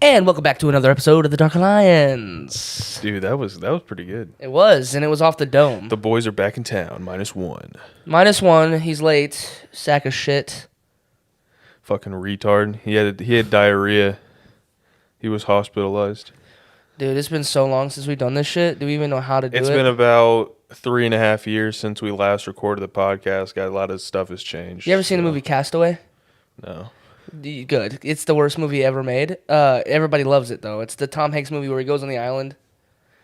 And welcome back to another episode of the Dark Alliance. Dude, that was pretty good. It was, and it was off the dome. The boys are back in town, -1. -1, he's late, sack of shit. Fucking retard. He had diarrhea. He was hospitalized. Dude, it's been so long since we've done this shit. Do we even know how to do it? It's been about 3.5 years since we last recorded the podcast. Got a lot of stuff has changed. You ever seen the movie Castaway? No. Good. It's the worst movie ever made. Everybody loves it, though. It's the Tom Hanks movie where he goes on the island.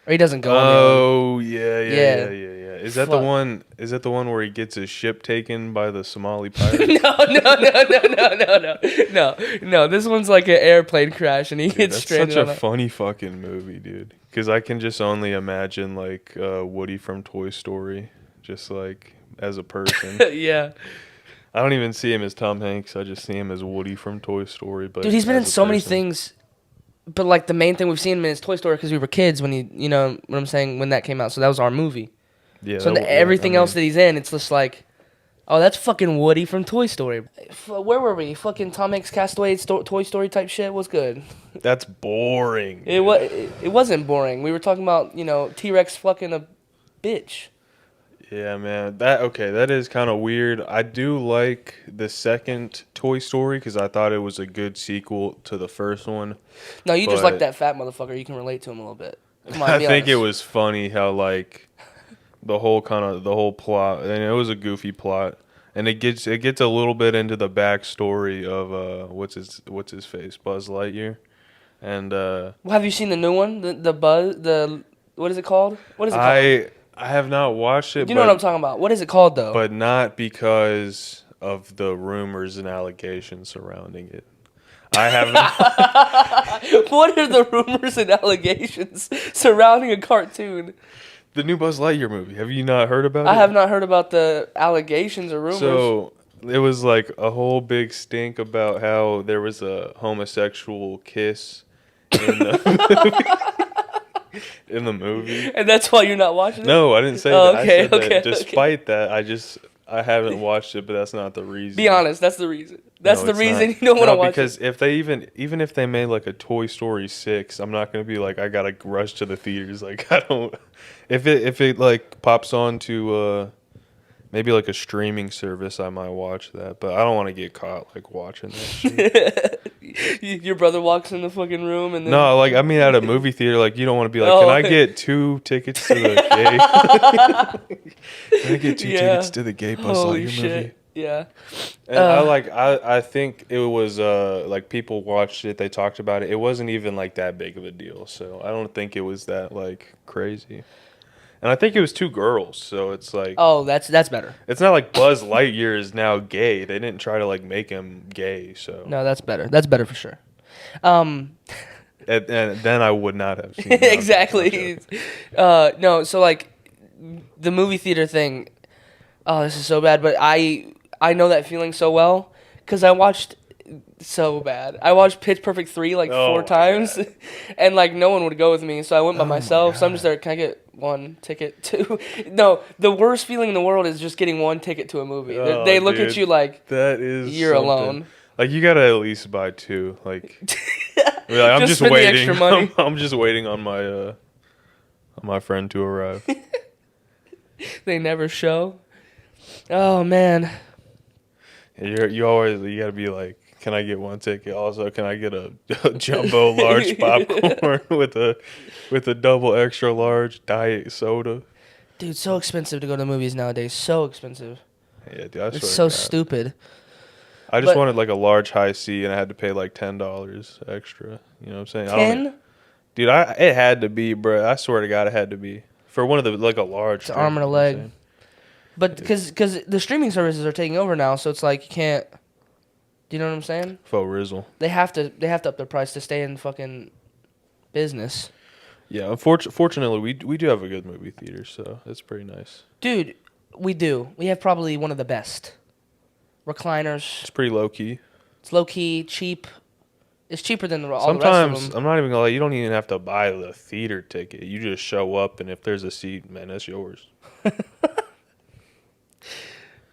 Or he doesn't go on the island. Oh, yeah. Is that the one? Is that the one where he gets his ship taken by the Somali pirates? No. This one's like an airplane crash, and he gets stranded. That's such a funny fucking movie, dude. Because I can just only imagine like Woody from Toy Story, just like as a person. Yeah. I don't even see him as Tom Hanks. I just see him as Woody from Toy Story. But dude, he's been in so many things. But like the main thing we've seen him in is Toy Story because we were kids when you know what I'm saying, when that came out. So that was our movie. Yeah. So everything else that he's in, it's just like, oh, that's fucking Woody from Toy Story. Where were we? Fucking Tom Hanks Castaway Toy Story type shit was good. That's boring. It wasn't boring. We were talking about T-Rex fucking a bitch. Yeah, man. That is kind of weird. I do like the second Toy Story because I thought it was a good sequel to the first one. No, you just like that fat motherfucker. You can relate to him a little bit. Come on, I think it was funny how like the whole plot, and it was a goofy plot, and it gets a little bit into the backstory of what's his face, Buzz Lightyear, and well, have you seen the new one, the Buzz, what is it called? What is it called? I have not watched it. You know what I'm talking about. What is it called, though? But not because of the rumors and allegations surrounding it. I haven't. What are the rumors and allegations surrounding a cartoon? The new Buzz Lightyear movie. Have you not heard about it? I have not heard about the allegations or rumors. So it was like a whole big stink about how there was a homosexual kiss in the movie. In the movie. And that's why you're not watching it? No, I didn't say that. Okay, I said that despite that, I haven't watched it, but that's not the reason. Be honest, that's the reason. That's the reason you don't want to watch it. Because if they even if they made like a Toy Story 6, I'm not gonna be like I gotta rush to the theaters. Like I don't. If it like pops on to maybe like a streaming service, I might watch that. But I don't want to get caught like watching that shit. Your brother walks in the fucking room and then... No, like I mean at a movie theater, like you don't want to be like, can I get 2 tickets to the gay? Can I get 2 tickets to the gay Buzz Lightyear movie? Yeah. And I think it was like people watched it, they talked about it. It wasn't even like that big of a deal, so I don't think it was that like crazy. And I think it was 2 girls, so it's like... Oh, that's better. It's not like Buzz Lightyear is now gay. They didn't try to, like, make him gay, so... No, that's better. That's better for sure. And then I would not have seen it. Exactly. No, so, like, the movie theater thing... Oh, this is so bad, but I know that feeling so well, because I watched... So bad. I watched Pitch Perfect 3 like 4 times, and like no one would go with me, so I went by myself. So I'm just there. Can I get 1 ticket to? No, the worst feeling in the world is just getting 1 ticket to a movie. They look at you like that is you're alone. Like you gotta at least buy 2. Like, I'm just waiting. The extra money. I'm just waiting on my friend to arrive. They never show. Oh man. You gotta be like, can I get 1 ticket? Also, can I get a jumbo large popcorn with a double extra large diet soda? Dude, so expensive to go to the movies nowadays. So expensive. Yeah, dude, I swear it's so stupid. I just wanted like a large high C, and I had to pay like $10 extra. You know what I'm saying? 10? Dude, it had to be, bro. I swear to God, it had to be for one of the like a large. It's an arm and a leg. But because the streaming services are taking over now, so it's like you can't. Do you know what I'm saying? Faux rizzle. They have to up their price to stay in fucking business. Yeah, unfortunately, we do have a good movie theater, so it's pretty nice. Dude, we do. We have probably one of the best recliners. It's pretty low key. It's low key, cheap. It's cheaper than all Sometimes, the rest of them. I'm not even gonna lie, you don't even have to buy the theater ticket. You just show up, and if there's a seat, man, that's yours.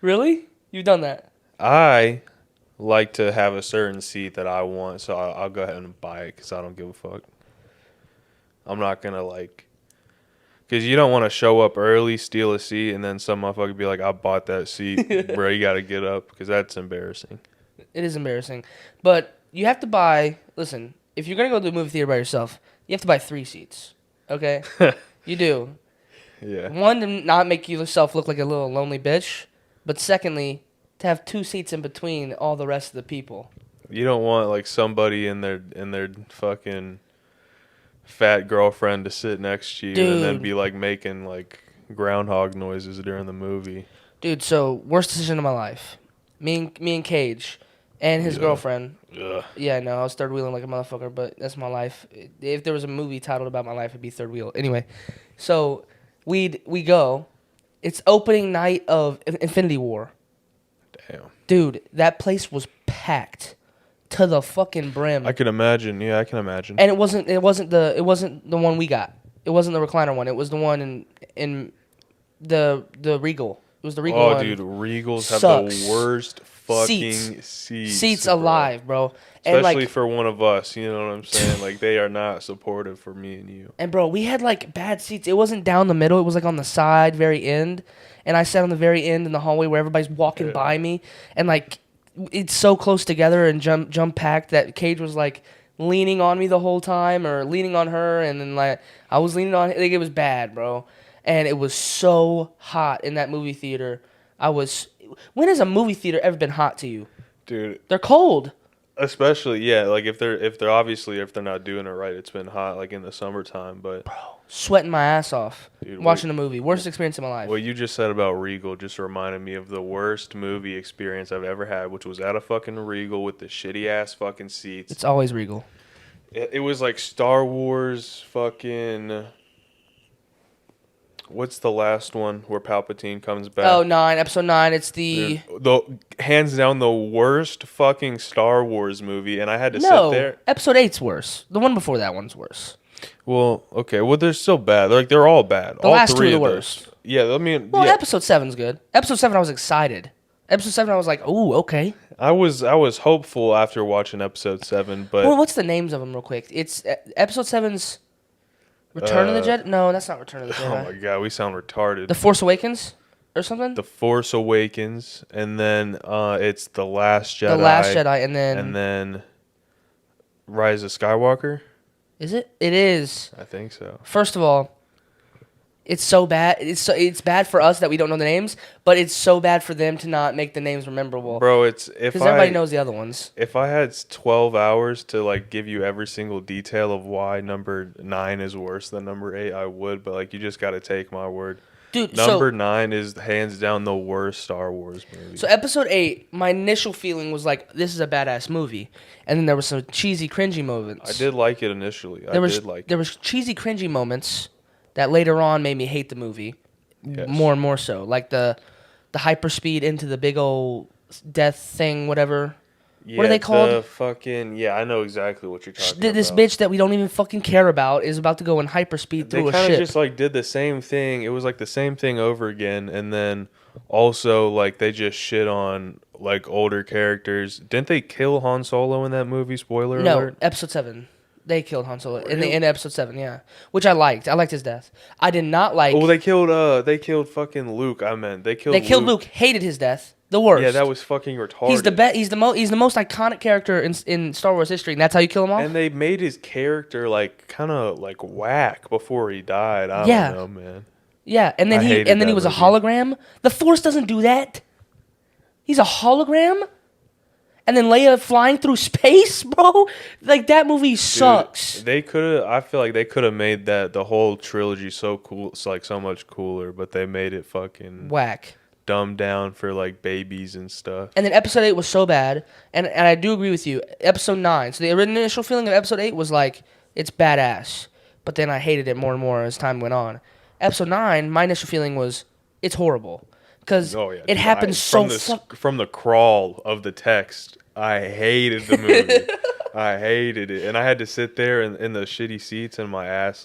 Really? You've done that? I like to have a certain seat that I want, so I'll go ahead and buy it because I don't give a fuck. I'm not gonna like, because you don't want to show up early, steal a seat, and then some motherfucker be like, "I bought that seat, bro. You gotta get up," because that's embarrassing. It is embarrassing, but you have to buy. Listen, if you're gonna go to the movie theater by yourself, you have to buy 3 seats. Okay, you do. Yeah. One, to not make yourself look like a little lonely bitch, but secondly, to have 2 seats in between all the rest of the people. You don't want like somebody in their fucking fat girlfriend to sit next to you and then Dude. be like making like groundhog noises during the movie. Dude, so worst decision of my life. Me and Cage and his Yeah. girlfriend. Ugh. Yeah, no, I was third wheeling like a motherfucker, but that's my life. If there was a movie titled about my life, it'd be Third Wheel. Anyway, so we go. It's opening night of Infinity War. Damn. Dude, that place was packed to the fucking brim. I can imagine. Yeah, I can imagine. And it wasn't the one we got. It wasn't the recliner one. It was the one in the Regal. It was the Regal one. Oh, dude, Regals have Sucks. the worst fucking seats. Seats bro. alive, bro. And Especially like, for one of us, you know what I'm saying? Like, they are not supportive for me and you. and bro, we had like bad seats. It wasn't down the middle. It was like on the side, very end. And I sat on the very end in the hallway where everybody's walking by me. And like, it's so close together and jump packed that Cage was like leaning on me the whole time or leaning on her. And then like, I was leaning on, like, it was bad, bro. And it was so hot in that movie theater. When has a movie theater ever been hot to you? Dude, They're cold. especially, yeah, like if they're obviously, if they're not doing it right, it's been hot like in the summertime, but Sweating my ass off. Dude, watching a movie. Worst experience of my life. what you just said about Regal just reminded me of the worst movie experience I've ever had, which was at a fucking Regal with the shitty ass fucking seats. It's always Regal. It was like Star Wars fucking. What's the last one where Palpatine comes back? Oh, 9. Episode 9. It's the... Dude, the hands down the worst fucking Star Wars movie, and I had to sit No, there. episode 8's worse. The one before that one's worse. Well, okay, well they're still bad. They're all bad. The all last 2 three are the of those. worst. Yeah, I mean, Well, yeah. episode 7's good. Episode 7, I was excited. Episode 7, I was like, ooh, okay. I was hopeful after watching episode 7, but Well, what's the names of them real quick? It's episode 7's Return of the Jedi? No, that's not Return of the oh Jedi. my god, we sound retarded. The Force Awakens or something? The Force Awakens, and then it's The Last Jedi. The Last Jedi, and then Rise of Skywalker. Is it? It is. I think so. First of all, it's so bad. It's bad for us that we don't know the names, but it's so bad for them to not make the names memorable. Bro, it's because everybody knows the other ones. If I had 12 hours to like give you every single detail of why number 9 is worse than number 8, I would. But like, you just got to take my word. Dude, Number 9 is hands down the worst Star Wars movie. So episode 8, my initial feeling was like, this is a badass movie, and then there was some cheesy, cringy moments. I did like it initially. There was cheesy, cringy moments that later on made me hate the movie Yes. more and more so, like the hyperspeed into the big old death thing, whatever. Yeah, what are they called? The fucking I know exactly what you're talking This about. bitch that we don't even fucking care about is about to go in hyperspeed They through a kind ship. of just like did the same thing. It was like the same thing over again, and then also like they just shit on like older characters. Didn't they kill Han Solo in that movie? Spoiler No, alert. episode 7. They killed Han Solo in Really? in episode 7, yeah. Which I liked. I liked his death. I did not like... Oh, they killed fucking Luke. I meant they killed. They killed Luke. Hated his death. The worst. Yeah, that was fucking retarded. He's the best. He's the most iconic character in Star Wars history, and that's how you kill him off. And they made his character like kind of like whack before he died. I Yeah. don't know, man. Yeah, and then I he hated that was a movie. hologram. The Force doesn't do that. He's a hologram. And then Leia flying through space, bro. Like that movie sucks. Dude, I feel like they could have made the whole trilogy so cool. It's like so much cooler, but they made it fucking Whack. dumbed down for like babies and stuff. And then episode 8 was so bad, and I do agree with you. Episode 9. So the initial feeling of episode 8 was like it's badass, but then I hated it more and more as time went on. Episode 9, my initial feeling was it's horrible because Oh yeah, it dude, happens so from the crawl of the text. I hated the movie. I hated it, and I had to sit there in the shitty seats, and my ass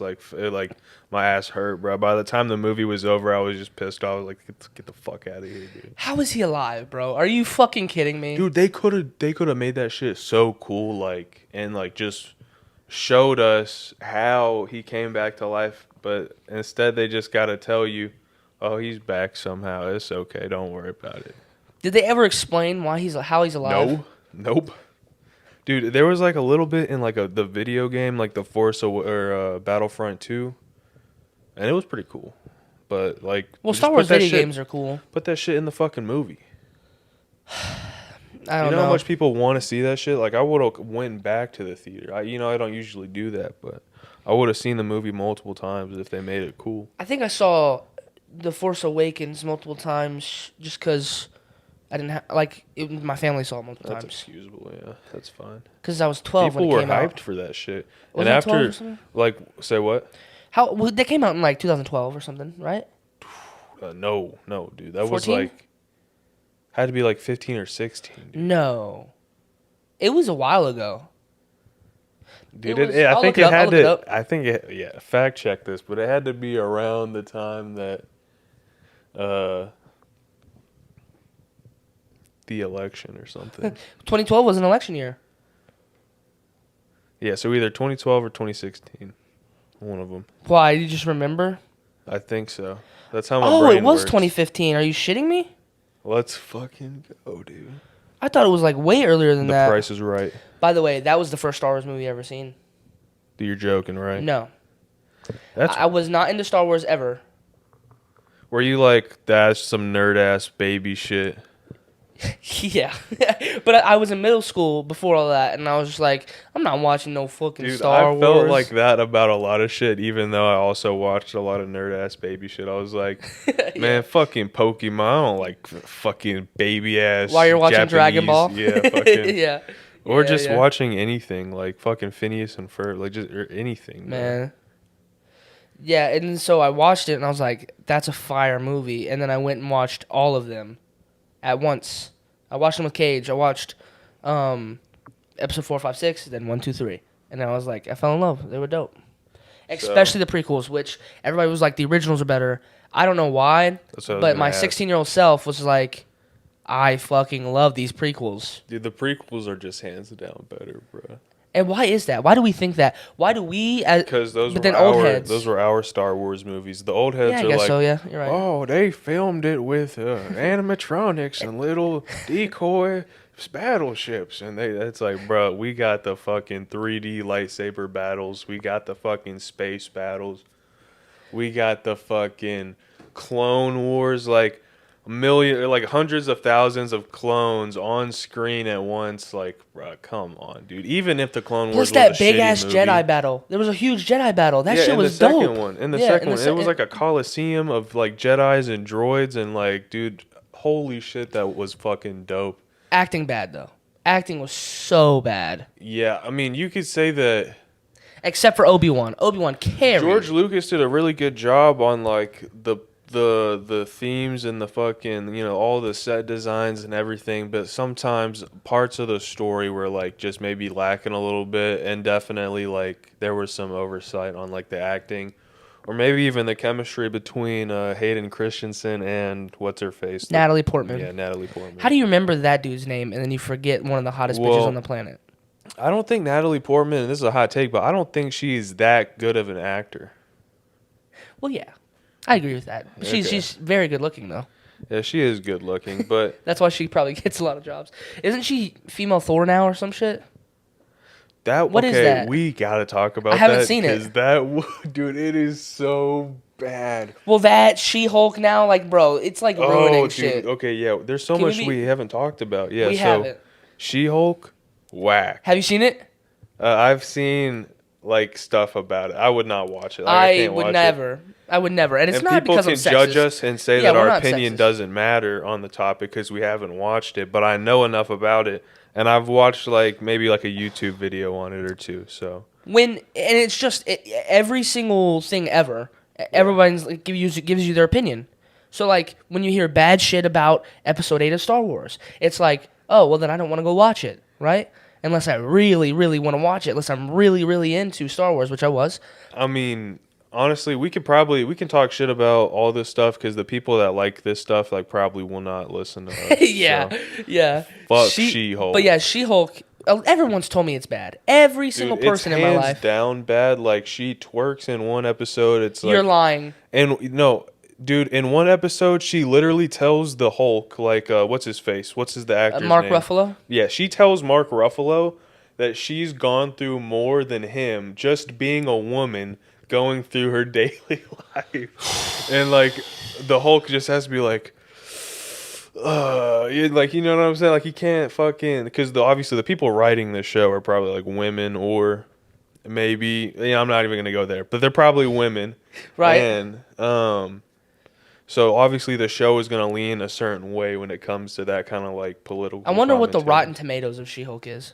my ass hurt, bro. By the time the movie was over, I was just pissed off. I was like, get the fuck out of here, dude. How is he alive, bro? Are you fucking kidding me? Dude, they could have made that shit so cool, and just showed us how he came back to life, but instead they just gotta tell you, oh, he's back somehow. It's okay. Don't worry about it. Did they ever explain how he's alive? No, nope. Dude, there was like a little bit in the video game, like the Battlefront 2, and it was pretty cool. But well, just Star Wars video games are cool. Put that shit in the fucking movie. I don't know know how much people want to see that shit. Like I would have went back to the theater. I don't usually do that, but I would have seen the movie multiple times if they made it cool. I think I saw The Force Awakens multiple times just because I didn't have my family saw it multiple That's times. excusable, yeah. That's fine. Because I was 12 People when it came were out. hyped for that shit. Was and it 12 or after, something? say what? They came out in 2012 or something, right? No, dude. That 14? was had to be 15 or 16. Dude. No. It was a while ago. Dude, I'll look it up. I think it, fact check this, but it had to be around the time that, the election or something. 2012 was an election year. Yeah, so either 2012 or 2016. One of them. Why? You just remember? I think so. That's how my brain it was works. 2015. Are you shitting me? Let's fucking go, dude. I thought it was way earlier than that. The Price is Right. By the way, that was the first Star Wars movie I ever seen. You're joking, right? No. I was not into Star Wars ever. Were you that's some nerd ass baby shit? Yeah. But I was in middle school before all that, and I was just I'm not watching no fucking Dude, Star Wars. I felt like that about a lot of shit, even though I also watched a lot of nerd ass baby shit. I was like, man, fucking Pokemon. I don't like fucking baby ass. While you're watching Japanese, Dragon Ball? Yeah, fucking. Yeah. Or Yeah, just yeah. watching anything, fucking Phineas and Ferb, or anything. Man. Yeah, and so I watched it, and I was like, that's a fire movie. And then I went and watched all of them at once. I watched them with Cage. I watched episode 4, 5, 6, then 1, 2, 3. And I was like, I fell in love. They were dope. Especially the prequels, which everybody was like, the originals are better. I don't know why, but my 16-year-old self was like, I fucking love these prequels. Dude, the prequels are just hands down better, bro. And why is that? Why do we think that? Why do we? Because those were our Star Wars movies. The old heads I are guess so. Yeah, you're right. Oh, they filmed it with animatronics and little decoy battleships, and it's bro, we got the fucking 3D lightsaber battles. We got the fucking space battles. We got the fucking Clone Wars, hundreds of thousands of clones on screen at once. Bro, come on, dude. Even if the Clone Wars Plus that was a big shitty ass movie, Jedi battle. There was a huge Jedi battle. That shit was dope. In the second one, it was a coliseum of Jedis and droids and dude, holy shit, that was fucking dope. Acting bad though. Acting was so bad. Yeah, I mean, you could say that. Except for Obi-Wan. Obi-Wan carried. George Lucas did a really good job on the themes and the fucking, all the set designs and everything, but sometimes parts of the story were just maybe lacking a little bit, and definitely there was some oversight on the acting, or maybe even the chemistry between Hayden Christensen and what's her face, Natalie Portman. Yeah, Natalie Portman. How do you remember that dude's name and then you forget one of the hottest bitches on the planet? I don't think Natalie Portman, and this is a hot take, but I don't think she's that good of an actor. Well, yeah. I agree with that. She's very good looking, though. Yeah, she is good looking, but... That's why she probably gets a lot of jobs. Isn't she female Thor now or some shit? What is that? We gotta talk about that. I haven't seen it. Dude, it is so bad. Well, that She-Hulk now, bro, it's ruining shit. Okay, yeah, there's so much we haven't talked about. Yeah, we haven't. She-Hulk, whack. Have you seen it? I've seen stuff about it. I would not watch it. I would never. And it's not because I'm sexist. People can judge us and say that our opinion sexist. Doesn't matter on the topic because we haven't watched it, but I know enough about it, and I've watched maybe a YouTube video on it or two. So it's just every single thing ever. Everyone's gives you their opinion. So when you hear bad shit about Episode 8 of Star Wars, it's oh well then I don't want to go watch it, right? unless I really, really want to watch it. Unless I'm really, really into Star Wars, which I was. I mean, honestly, we can talk shit about all this stuff because the people that like this stuff like probably will not listen to us. Yeah, So, yeah. fuck She-Hulk. But yeah, She-Hulk. Everyone's told me it's bad. Every single Dude, person in my hands life. down bad. Like she twerks in one episode. It's like You're lying. And no, dude, in one episode, she literally tells the Hulk, like, what's his face? The actor's Mark name? Ruffalo? Yeah, she tells Mark Ruffalo that she's gone through more than him just being a woman going through her daily life. And, like, the Hulk just has to be like, like, you know what I'm saying? Like, he can't fucking, because obviously the people writing this show are probably, like, women or maybe, I'm not even going to go there, but they're probably women. Right. And, so obviously the show is going to lean a certain way when it comes to that kind of like political. I wonder what the commentary. Rotten Tomatoes of She-Hulk is.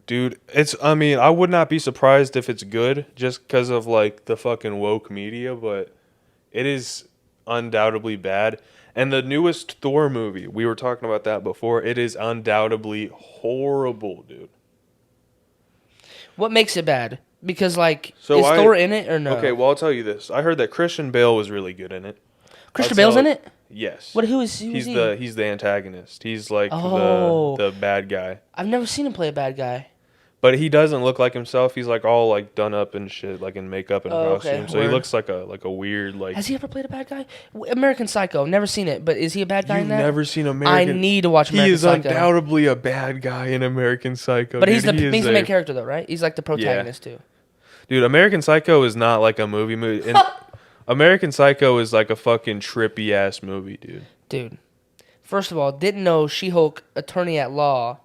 Dude, I would not be surprised if it's good just because of like the fucking woke media, but it is undoubtedly bad. And the newest Thor movie, we were talking about that before, it is undoubtedly horrible, dude. What makes it bad? Because like, So is Thor in it or no? Okay, well I'll tell you this. I heard that Christian Bale was really good in it. Christian Bale's in it? Yes. Who is he? He's the antagonist. He's like Oh. the bad guy. I've never seen him play a bad guy. But he doesn't look like himself. He's like all like done up and shit, like in makeup and costume. okay. So he Word. looks like a weird like. Has he ever played a bad guy? American Psycho. Never seen it, but is he a bad guy You've in that? never seen American. I need to watch American He is Psycho. undoubtedly a bad guy in American Psycho. But dude. he's the He is main character though, right? He's like the protagonist too. Dude, American Psycho is not like a movie. And American Psycho is like a fucking trippy ass movie, dude. Dude, first of all, didn't know She-Hulk Attorney at Law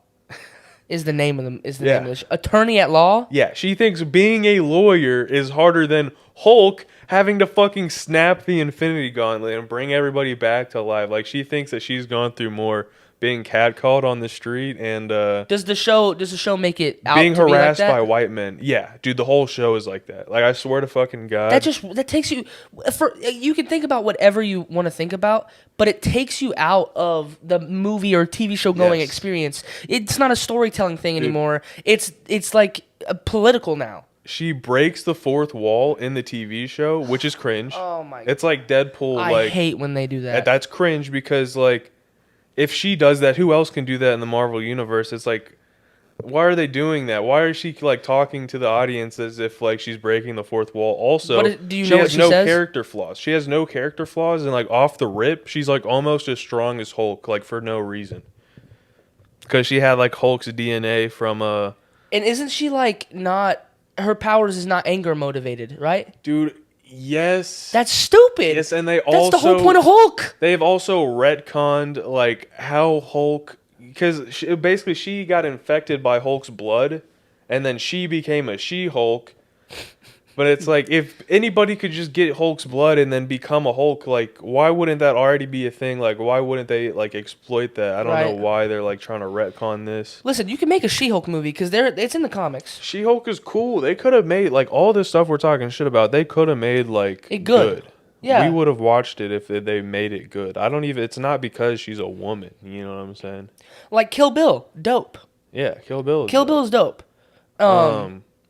is the name of name of the show. Attorney at Law? Yeah, she thinks being a lawyer is harder than Hulk having to fucking snap the Infinity Gauntlet and bring everybody back to life. Like, she thinks that she's gone through more being catcalled on the street and Does the show make it out being to be like harassed that? by white men. Yeah, dude, the whole show is like that. Like, I swear to fucking God. That takes you you can think about whatever you want to think about, but it takes you out of the movie or TV show going Yes. experience. It's not a storytelling thing anymore. It's like political now. She breaks the fourth wall in the TV show, which is cringe. Oh my! It's like Deadpool. I hate when they do that. That's cringe because like, if she does that, who else can do that in the Marvel universe? It's like, why are they doing that? Why is she like talking to the audience as if like she's breaking the fourth wall? Also, Do you know what has she no says? character flaws. She has no character flaws, and like off the rip, she's like almost as strong as Hulk, like for no reason. Because she had like Hulk's DNA from And isn't she like not? Her powers is not anger motivated, right? dude. Yes. That's stupid. Yes, and That's the whole point of Hulk. They've also retconned like how Hulk, because basically she got infected by Hulk's blood, and then she became a She-Hulk. But it's like, if anybody could just get Hulk's blood and then become a Hulk, like, why wouldn't that already be a thing? Like, why wouldn't they like exploit that? I don't know why they're like trying to retcon this. Listen, you can make a She-Hulk movie because it's in the comics. She-Hulk is cool. They could have made like all this stuff we're talking shit about. They could have made like It good. Yeah. We would have watched it if they made it good. I don't even. It's not because she's a woman. You know what I'm saying? Like Kill Bill, dope. Yeah, Kill Bill. Kill Bill is dope.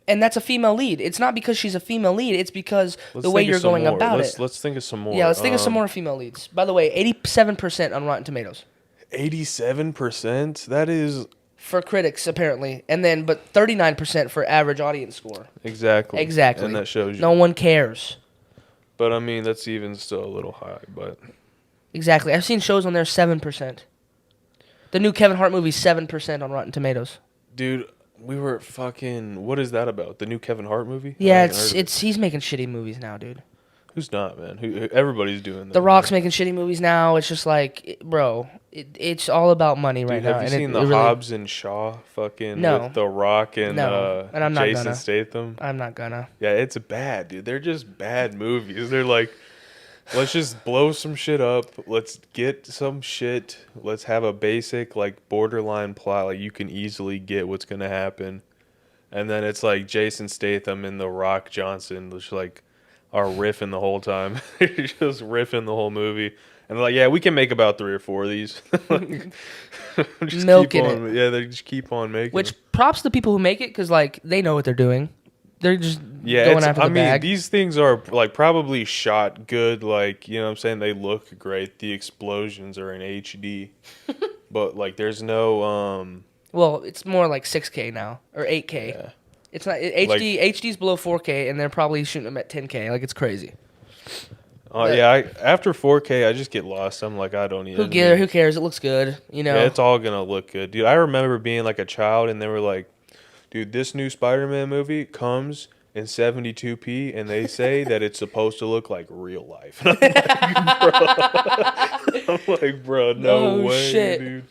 And that's a female lead. It's not because she's a female lead. It's because the way you're going about it. Let's think of some more. Yeah, let's think of some more female leads. By the way, 87% on Rotten Tomatoes 87%. That is for critics apparently, and then but 39% for average audience score. exactly. And that shows you. No one cares. But I mean, that's even still a little high. But Exactly. I've seen shows on there 7%. The new Kevin Hart movie 7% on Rotten Tomatoes. dude, we were fucking. What is that about? The new Kevin Hart movie? I Yeah, haven't heard of it. he's making shitty movies now, dude. Who's not, man? Everybody's doing that. The Rock's making shitty movies now. It's just like, bro, it's all about money right Dude, now. have you and seen it the really, Hobbs and Shaw fucking No. with The Rock and, No, and I'm not Jason gonna. Statham? I'm not gonna. Yeah, it's bad, dude. They're just bad movies. They're like, let's just blow some shit up. Let's get some shit. Let's have a basic, like, borderline plot. Like, you can easily get what's going to happen. And then it's like Jason Statham and The Rock Johnson, just like, are riffing the whole time. They're just riffing the whole movie. And they're like, yeah, we can make about 3 or 4 of these. Just Milking keep on, yeah, they just keep on making. Which them. props to the people who make it because like they know what they're doing. They're just Yeah, going after the I mean, bag. these things are like probably shot good. Like, you know what I'm saying? They look great. The explosions are in HD, but like, there's no Well, it's more like 6K now or 8K. yeah. It's not Like, HD's below 4K, and they're probably shooting them at 10K. Like it's crazy. But yeah. After 4K, I just get lost. I'm like, I don't even. Who cares? It looks good. You know. Yeah, it's all gonna look good, dude. I remember being like a child, and they were like, dude, this new Spider-Man movie comes in 72p, and they say that it's supposed to look like real life. And I'm like, bro, no Oh, way, shit. dude.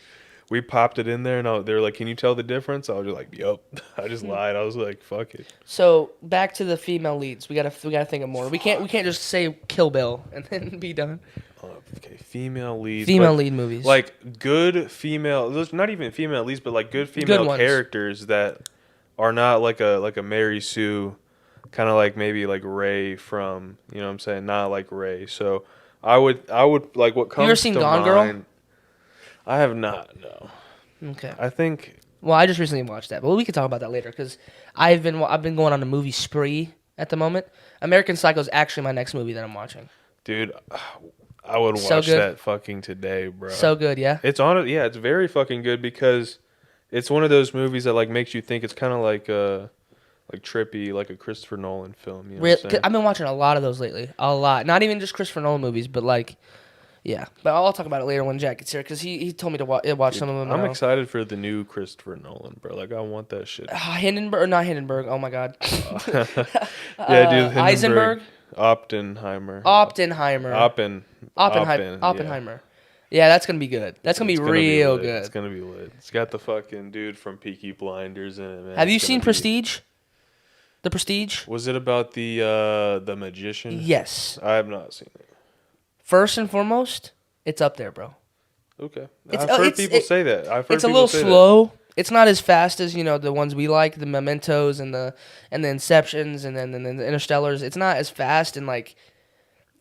We popped it in there, and they were like, can you tell the difference? I was just like, yup. I just lied. I was like, fuck it. So back to the female leads. We gotta think of more. We can't just say Kill Bill and then be done. Okay, female leads. Female but, lead movies. Like, good female, not even female leads, but like good Good female ones. characters that are not like a Mary Sue, kind of like maybe like Ray from, you know what I'm saying? Not like Ray. So I would like what comes ever seen to Gone Girl? mind. I have not, no. Okay. I think Well, I just recently watched that, but we can talk about that later because I've been going on a movie spree at the moment. American Psycho is actually my next movie that I'm watching. dude, I would So watch good. that fucking today, bro. So good, yeah. It's on it. Yeah, it's very fucking good because it's one of those movies that like makes you think. It's kind of like trippy, like a Christopher Nolan film. You know what I'm saying? I've been watching a lot of those lately. A lot. Not even just Christopher Nolan movies, but like, yeah. But I'll talk about it later when Jack gets here because he told me to watch some of them. I'm now. excited for the new Christopher Nolan, bro. Like, I want that shit. Hindenburg, or not Hindenburg. Oh my God. Yeah, dude. Eisenberg? Oppenheimer. Oppenheimer. Oppenheimer. Oppenheimer. Yeah, that's gonna be good. That's gonna be real lit. good. It's gonna be lit. It's got the fucking dude from Peaky Blinders in it, man. Have you It's seen gonna be- Prestige? The Prestige? Was it about the magician? Yes. I have not seen it. First and foremost, it's up there, bro. Okay. It's- I've heard it's- people it- say that. I've heard It's a people little say slow. It's not as fast as the ones we like, the Mementos and the Inceptions and then the Interstellars. It's not as fast and like,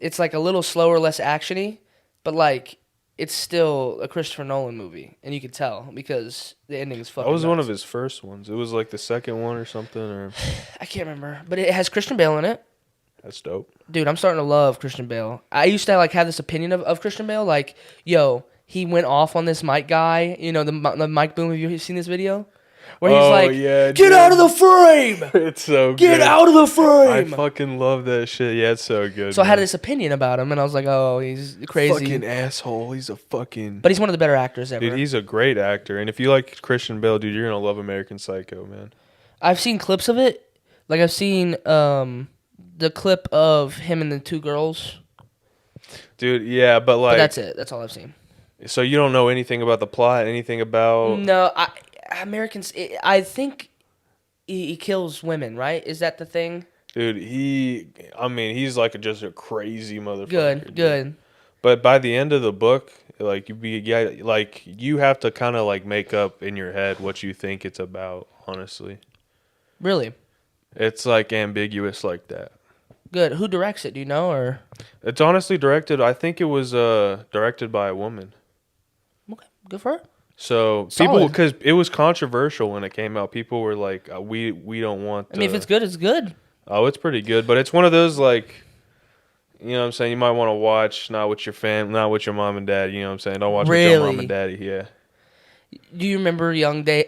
it's like a little slower, less actiony, but like it's still a Christopher Nolan movie, and you can tell because the ending is that. fucking. That was one nuts. of his first ones. It was like the second one or something. Or I can't remember, but it has Christian Bale in it. that's dope. Dude, I'm starting to love Christian Bale. I used to like have this opinion of Christian Bale, like, yo, he went off on this Mike guy. You know, the Mike Boom. Have you seen this video? Where he's like, yeah, get dude. out of the frame! It's so Get good. out of the I frame! fucking love that shit. Yeah, it's so good. So I had man. this opinion about him, and I was like, oh, he's crazy. Fucking asshole. He's a fucking. But he's one of the better actors ever. Dude, he's a great actor. And if you like Christian Bale, dude, you're gonna love American Psycho, man. I've seen clips of it. Like, I've seen the clip of him and the two girls. Dude, yeah, but like, But that's it. That's all I've seen. so you don't know anything about the plot, anything about. No, Americans. I think he kills women. Right? Is that the thing? Dude, he's like just a crazy motherfucker. Good. Good. But by the end of the book, like you have to kind of like make up in your head what you think it's about. Honestly, Really it's like ambiguous like that. good. Who directs it? Do you know? Or It's honestly directed. I think it was directed by a woman. okay, good for her. So Solid. people, because it was controversial when it came out. People were like, "We don't want." I mean, if it's good, it's good. Oh, it's pretty good, but it's one of those like, you know what I'm saying, you might want to watch not with your not with your mom and dad, you know what I'm saying? Don't watch with your mom Really? and daddy, yeah. Do you remember young days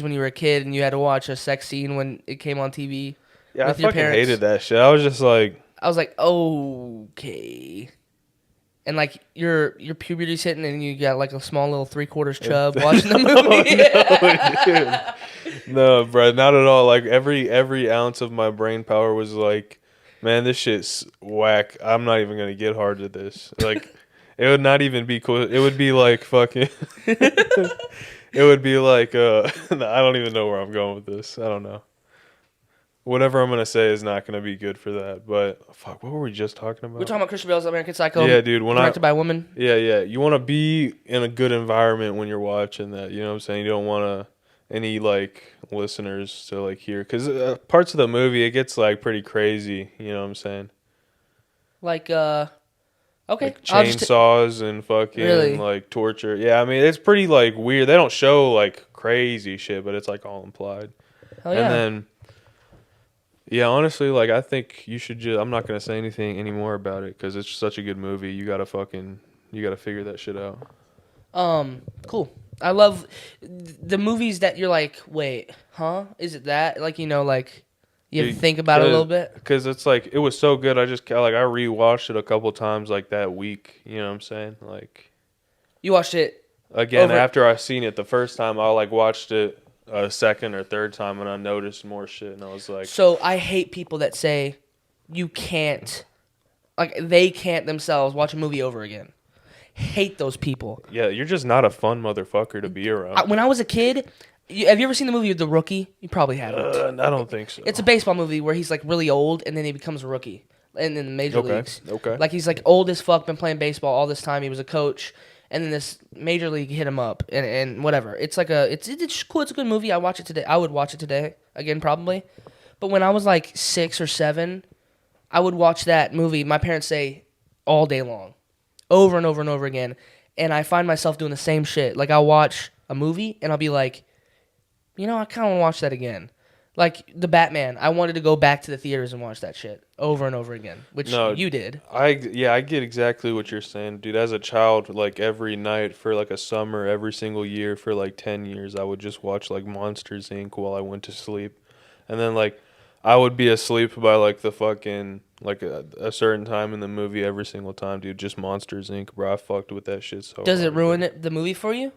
when you were a kid and you had to watch a sex scene when it came on TV? Yeah, With I your fucking parents? hated that shit. I was just like, I was like, okay. And like your puberty's hitting and you got like a small little 3/4 chub watching the movie. no, bro, not at all. Like every ounce of my brain power was like, man, this shit's whack. I'm not even gonna get hard to this. Like, it would not even be cool. It would be like fucking. It would be like I don't even know where I'm going with this. I don't know. Whatever I'm gonna say is not gonna be good for that. But fuck, what were we just talking about? We're talking about Christian Bale's American Psycho. Yeah, dude. Directed by a woman. Yeah. You want to be in a good environment when you're watching that. You know what I'm saying? You don't want any like listeners to like hear, because parts of the movie it gets like pretty crazy. You know what I'm saying? Like Okay. like chainsaws and fucking Really? like torture. Yeah, I mean it's pretty like weird. They don't show like crazy shit, but it's like all implied. Hell And yeah. then yeah, honestly, like I think you should just. I'm not gonna say anything anymore about it because it's such a good movie. You gotta figure that shit out. Cool. I love the movies that you're like, wait, huh? Is it that? Like, like you have to think about it a little bit. Because it's like it was so good. I rewatched it a couple times like that week. You know what I'm saying? Like You watched it again over. after I seen it the first time, I like watched it a second or third time and I noticed more shit and I was like, So I hate people that say you can't, like they can't themselves watch a movie over again. Hate those people. yeah, you're just not a fun motherfucker to be around. When I was a kid, have you ever seen the movie The Rookie? You probably haven't. I don't think so. It's a baseball movie where he's like really old and then he becomes a rookie in the major leagues. Okay. Like he's like old as fuck, been playing baseball all this time. He was a coach, and then this major league hit him up and whatever. It's like it's cool. It's a good movie. I watch it today. I would watch it today again probably. But when I was like 6 or 7, I would watch that movie. My parents say all day long, over and over and over again, and I find myself doing the same shit. Like I'll watch a movie and I'll be like, I kind of want to watch that again. Like the Batman, I wanted to go back to the theaters and watch that shit over and over again, which you did. I get exactly what you're saying, dude. As a child, like every night for like a summer, every single year for like 10 years, I would just watch like Monsters Inc. while I went to sleep. And then like I would be asleep by like the fucking like a certain time in the movie every single time, dude. Just Monsters Inc. Bro, I fucked with that shit so Does hard, it ruin the movie for you?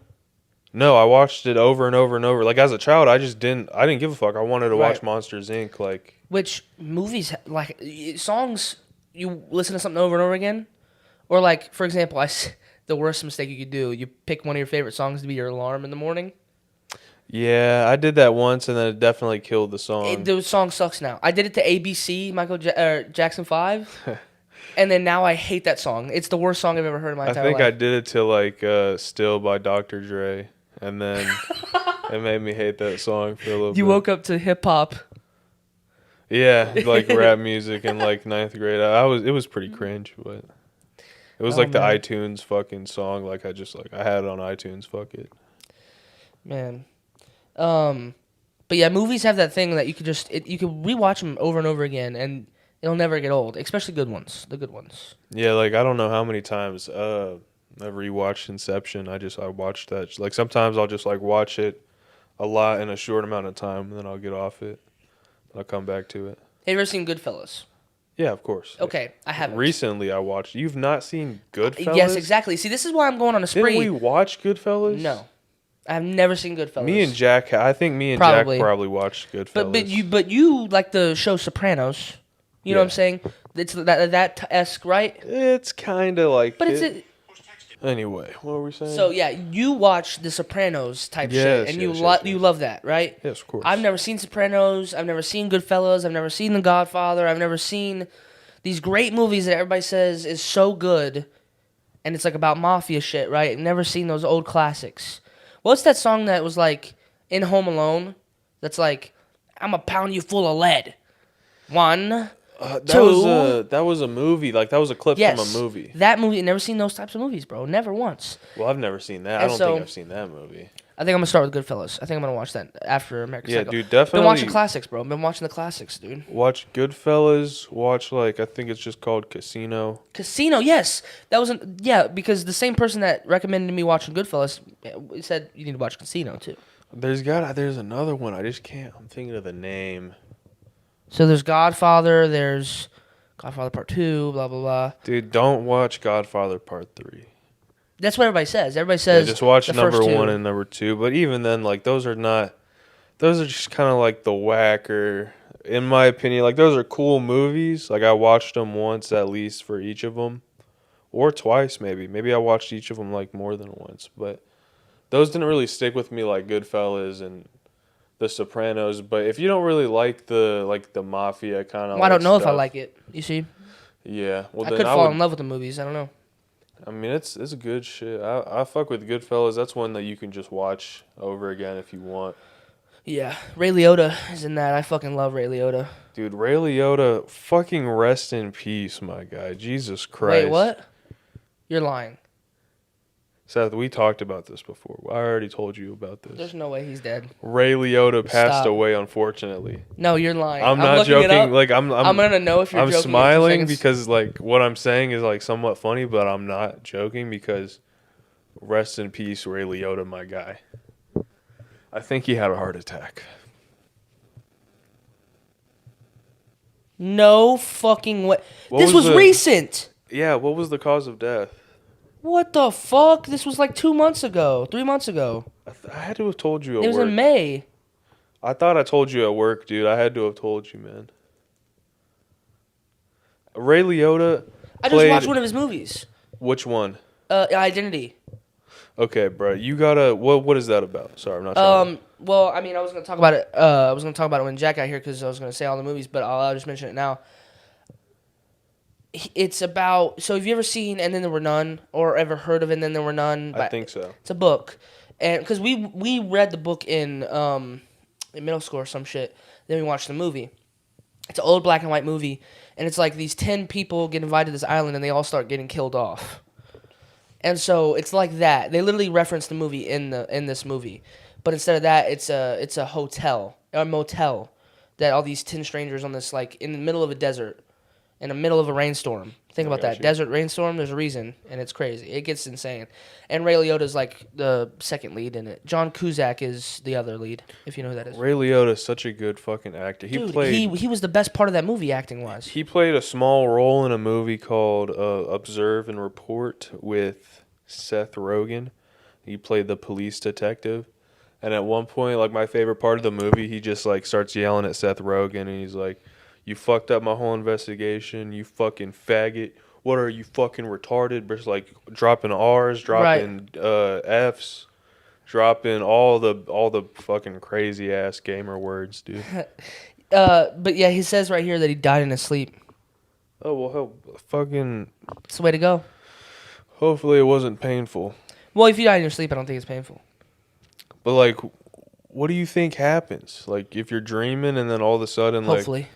No, I watched it over and over and over. Like as a child, I didn't give a fuck. I wanted to watch Right. Monsters Inc. Like Which movies, like songs, you listen to something over and over again? Or like, for example, the worst mistake you could do, you pick one of your favorite songs to be your alarm in the morning. yeah, I did that once and then it definitely killed the song. The song sucks now. I did it to ABC, Jackson 5, and then now I hate that song. It's the worst song I've ever heard in my I entire think life. I did it to like Still by Dr. Dre and then it made me hate that song for a little bit. You woke up to hip hop. Yeah, like rap music in like ninth grade. It was pretty cringe, but it was like the man. iTunes fucking song. Like I had it on iTunes. Fuck it. Man. But yeah, movies have that thing that you could you could rewatch them over and over again, and it'll never get old. Especially good ones, the good ones. Yeah, like I don't know how many times I've rewatched Inception. I watched that. Like sometimes I'll just like watch it a lot in a short amount of time, and then I'll get off it. I'll come back to it. Have you ever seen Goodfellas? Yeah, of course. Okay, I haven't. Recently, I watched. You've not seen Goodfellas? Yes, exactly. See, this is why I'm going on a spree. Didn't we watch Goodfellas? No, I've never seen Goodfellas. Me and Jack. I think me and Probably. Jack probably watched Goodfellas. But you like the show Sopranos. You know what I'm saying? It's that esque, right? It's kind of like. But it's Anyway, what were we saying? so yeah. You watch the Sopranos type shit, and you love that, right? Yes, of course. I've never seen Sopranos. I've never seen Goodfellas. I've never seen The Godfather. I've never seen these great movies that everybody says is so good, and it's like about mafia shit, right? I've never seen those old classics. What's that song that was like in Home Alone? That's like, "I'ma pound you full of lead." One, two. That was a movie. Like that was a clip Yes, from a movie. that movie. Never seen those types of movies, bro. Never once. Well, I've never seen that. I And don't so- think I've seen that movie. I think I'm gonna start with Goodfellas. I think I'm gonna watch that after American Yeah, Psycho. dude, definitely. Been watching classics, bro. Been watching the classics, dude. Watch Goodfellas. Watch like I think it's just called Casino. Casino, yes, that wasn't. Yeah, because the same person that recommended me watching Goodfellas said you need to watch Casino too. There's another one. I just can't. I'm thinking of the name. So there's Godfather. There's Godfather Part 2. Blah blah blah. Dude, don't watch Godfather Part 3. That's what everybody says. Everybody says Yeah, just watch the number first two. 1 and number 2. But even then, like those are just kind of like the whacker, in my opinion. Like those are cool movies. Like I watched them once at least for each of them, or twice maybe. Maybe I watched each of them like more than once. But those didn't really stick with me like Goodfellas and The Sopranos. But if you don't really like the mafia kind of, Well, I don't know if I like it. You see, Yeah, well I then could I fall would. in love with the movies. I don't know. I mean, it's good shit. I fuck with Goodfellas. That's one that you can just watch over again if you want. Yeah, Ray Liotta is in that. I fucking love Ray Liotta. Dude, Ray Liotta, fucking rest in peace, my guy. Jesus Christ. Wait, what? You're lying. Seth, we talked about this before. I already told you about this. There's no way he's dead. Ray Liotta passed Stop. away, unfortunately. No, you're lying. I'm not looking it joking. up. Like I'm gonna know if you're I'm joking. smiling because like what I'm saying is like somewhat funny, but I'm not joking because rest in peace, Ray Liotta, my guy. I think he had a heart attack. No fucking way. What This was recent. Yeah, what was the cause of death? What the fuck? This was like 2 months ago, 3 months ago. I had to have told you at It was work. in May. I thought I told you at work, dude. I had to have told you, man. Ray Liotta I just watched one of his movies. Which one? Identity. Okay, bro. You gotta. What is that about? Sorry, I'm not. Trying Well, I mean, I was gonna talk about it. I was gonna talk about it when Jack got here because I was gonna say all the movies, but I'll just mention it now. It's about. So, have you ever seen And Then There Were None, or ever heard of And Then There Were None? I think so. It's a book, and because we read the book in middle school or some shit. Then we watched the movie. It's an old black and white movie, and it's like these 10 people get invited to this island, and they all start getting killed off. And so it's like that. They literally reference the movie in this movie, but instead of that, it's a hotel or motel that all these 10 strangers on this like in the middle of a desert, in the middle of a rainstorm. Think about that. Desert rainstorm. There's a reason, and it's crazy. It gets insane. And Ray Liotta's like the second lead in it. John Cusack is the other lead, if you know who that is. Ray Liotta is such a good fucking actor. He was the best part of that movie acting wise. He played a small role in a movie called Observe and Report with Seth Rogen. He played the police detective. And at one point, like my favorite part of the movie, he just like starts yelling at Seth Rogen and he's like, "You fucked up my whole investigation, you fucking faggot. What are you fucking retarded?" But it's like dropping R's, dropping F's, dropping all the fucking crazy ass gamer words, dude. But yeah, he says right here that he died in his sleep. Oh well, hell, fucking. It's the way to go. Hopefully, it wasn't painful. Well, if you die in your sleep, I don't think it's painful. But like, what do you think happens? Like, if you're dreaming and then all of a sudden, hopefully.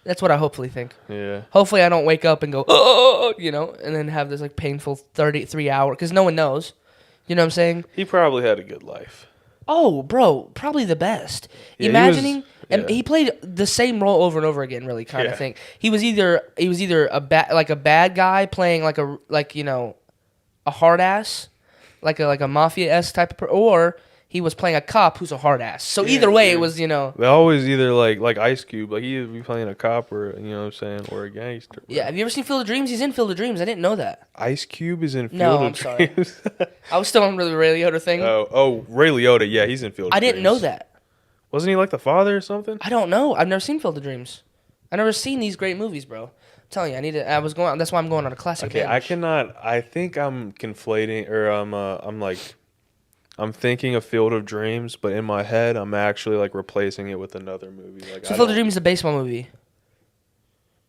That's what I hopefully think. Yeah. Hopefully I don't wake up and go, oh, you know, and then have this like painful 33 hour, because no one knows. You know what I'm saying? He probably had a good life. Oh, bro, probably the best. Yeah, Imagining, and he played the same role over and over again, really kind of thing. He was either a bad guy playing like a hard ass, like a mafia-esque type of or he was playing a cop who's a hard ass. So either way, it was, They always either like Ice Cube, like he would be playing a cop or, you know what I'm saying, or a gangster. Bro. Yeah, have you ever seen Field of Dreams? He's in Field of Dreams. I didn't know that. Ice Cube is in Field of Dreams? Sorry. I was still on the Ray Liotta thing. Oh, Ray Liotta, yeah, he's in Field of Dreams. I didn't know that. Wasn't he like the father or something? I don't know. I've never seen Field of Dreams. I've never seen these great movies, bro. I'm telling you, that's why I'm going on a classic Okay, binge. I think I'm conflating, or I'm thinking of Field of Dreams, but in my head, I'm actually like replacing it with another movie. Like, So Field of Dreams is a baseball movie.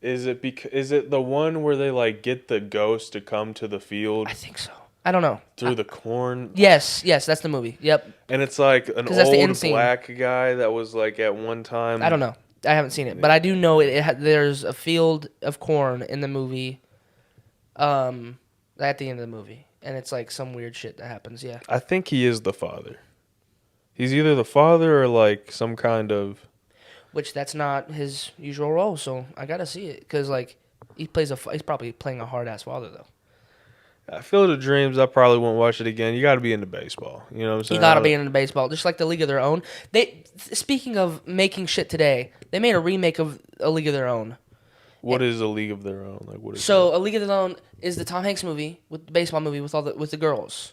Is it the one where they like get the ghost to come to the field? I think so. I don't know. Through the corn? Yes, that's the movie. Yep. And it's like an old black guy that was like at one time. I don't know. I haven't seen it, but I do know there's a field of corn in the movie at the end of the movie. And it's like some weird shit that happens, yeah. I think he is the father. He's either the father or like some kind of... Which that's not his usual role, so I gotta see it. Because like, he's probably playing a hard-ass father, though. Field of Dreams, I probably won't watch it again. You gotta be into baseball. You know what I'm saying? You gotta be into baseball. Just like the League of Their Own. Speaking of making shit today, they made a remake of A League of Their Own. What is A League of Their Own? Like, what is so that? A League of Their Own is the Tom Hanks movie, with the baseball movie with the girls.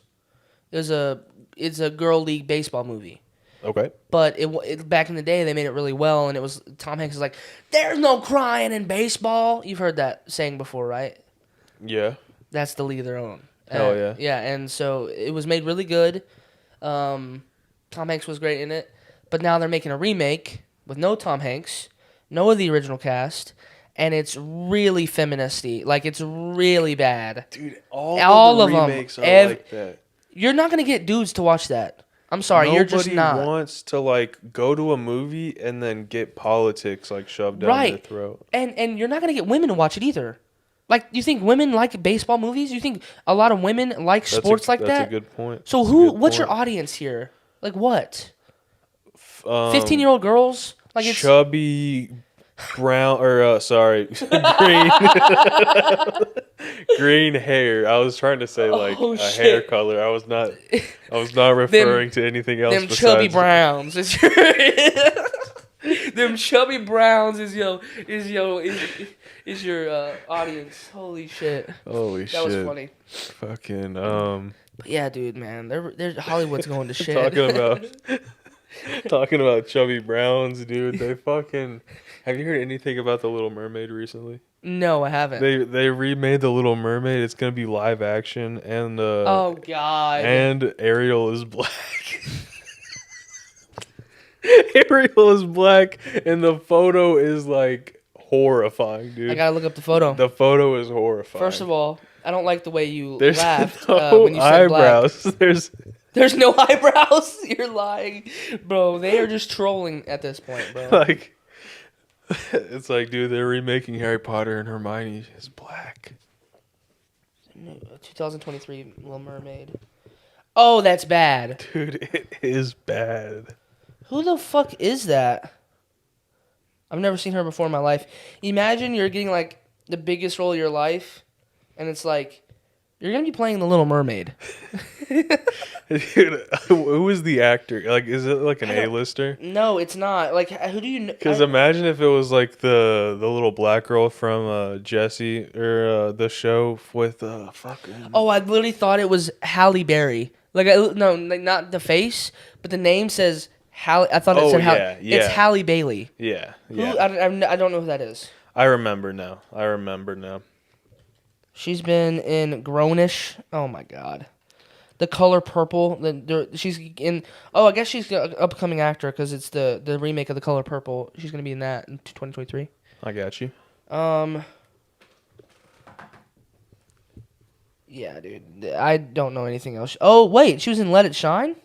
It's a girl league baseball movie. Okay. But it back in the day they made it really well, and it was Tom Hanks is like, "There's no crying in baseball." You've heard that saying before, right? Yeah. That's the League of Their Own. Hell yeah. Yeah, and so it was made really good. Tom Hanks was great in it, but now they're making a remake with no Tom Hanks, no of the original cast. And it's really feministy. Like, it's really bad. Dude, all of the remakes are like that. You're not going to get dudes to watch that. I'm sorry, you're just not. Nobody wants to, like, go to a movie and then get politics, like, shoved down their throat. And you're not going to get women to watch it either. Like, you think women like baseball movies? You think a lot of women like sports like that? That's a good point. So what's your audience here? Like what? 15-year-old girls? Like it's chubby brown or green hair. I was trying to say like hair color. I was not referring to anything else. Them chubby browns is your them chubby browns is your audience. Holy shit. That was funny. Fucking But yeah, dude, man, they're Hollywood's going to shit. Talking about chubby browns, dude. They fucking. Have you heard anything about The Little Mermaid recently? No, I haven't. They remade The Little Mermaid. It's gonna be live action, and oh god, and Ariel is black. Ariel is black, and the photo is like horrifying, dude. I gotta look up the photo. The photo is horrifying. First of all, I don't like the way you There's laughed no when you said eyebrows. black. There's no eyebrows. You're lying, bro. They are just trolling at this point, bro. Like, it's like, dude, they're remaking Harry Potter, and Hermione is black. 2023 Little Mermaid. Oh, that's bad. Dude, it is bad. Who the fuck is that? I've never seen her before in my life. Imagine you're getting like the biggest role of your life, and it's like you're gonna be playing the Little Mermaid. Dude, who is the actor? Like, is it like an A-lister? No, it's not. Like, who do you know? Because imagine if it was like the little black girl from Jessie or the show with fucking. Oh, I literally thought it was Halle Berry. Like, no, like not the face, but the name says Halle. I thought it said Halle. Yeah, yeah. It's Halle Bailey. Yeah, Who, yeah. I don't know who that is. I remember now. She's been in Grownish. Oh my god. The Color Purple. She's in. Oh, I guess she's an upcoming actor because it's the remake of The Color Purple. She's gonna be in that in 2023. I got you. Yeah, dude. I don't know anything else. Oh wait, she was in Let It Shine.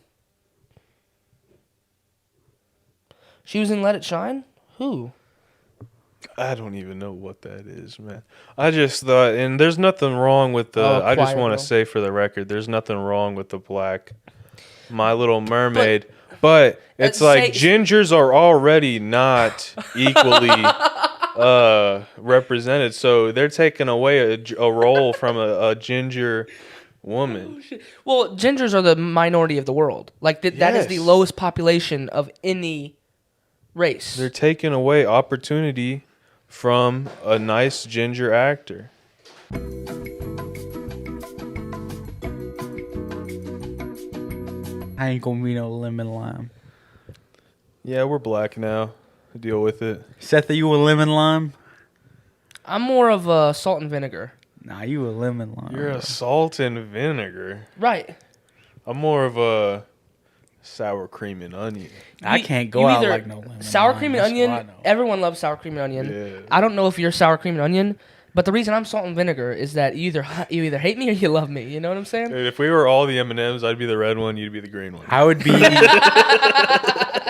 She was in Let It Shine. Who? I don't even know what that is, man. I just thought, and there's nothing wrong with the. I just want to say for the record, there's nothing wrong with the black My Little Mermaid, but it's like gingers are already not equally represented, so they're taking away a role from a ginger woman. Oh, well, gingers are the minority of the world. Like that is the lowest population of any race. They're taking away opportunity from a nice ginger actor. I ain't gonna be no lemon lime. Yeah, we're black now. Deal with it. Seth, are you a lemon lime? I'm more of a salt and vinegar. Nah, you a lemon lime. You're a salt and vinegar. Right. I'm more of a sour cream and onion. I can't go out like no lemon sour lime. cream and onion. Everyone loves sour cream and onion. Yeah. I don't know if you're sour cream and onion, but the reason I'm salt and vinegar is that you either hate me or you love me. You know what I'm saying? Dude, if we were all the M&Ms, I'd be the red one, you'd be the green one. I would be.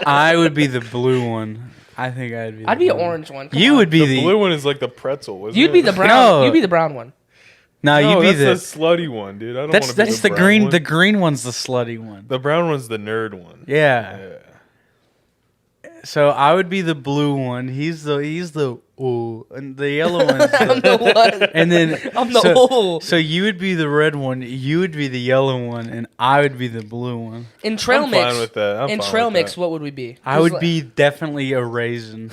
I would be the blue one. I think I'd be. I'd be an orange one. Come you on. would be the blue one is like the pretzel. Isn't You'd it? be the brown. No. You'd be the brown one. No, No, you'd be that's the slutty one, dude. I don't want to be that's the the brown green. one. The green one's the slutty one. The brown one's the nerd one. Yeah. So I would be the blue one. He's the ooh, and the yellow one's I'm the one. and then I'm the ooh. So you would be the red one, you would be the yellow one, and I would be the blue one. In trail I'm mix. fine with that. I'm in fine trail with mix, that. what would we be? I would be definitely a raisin.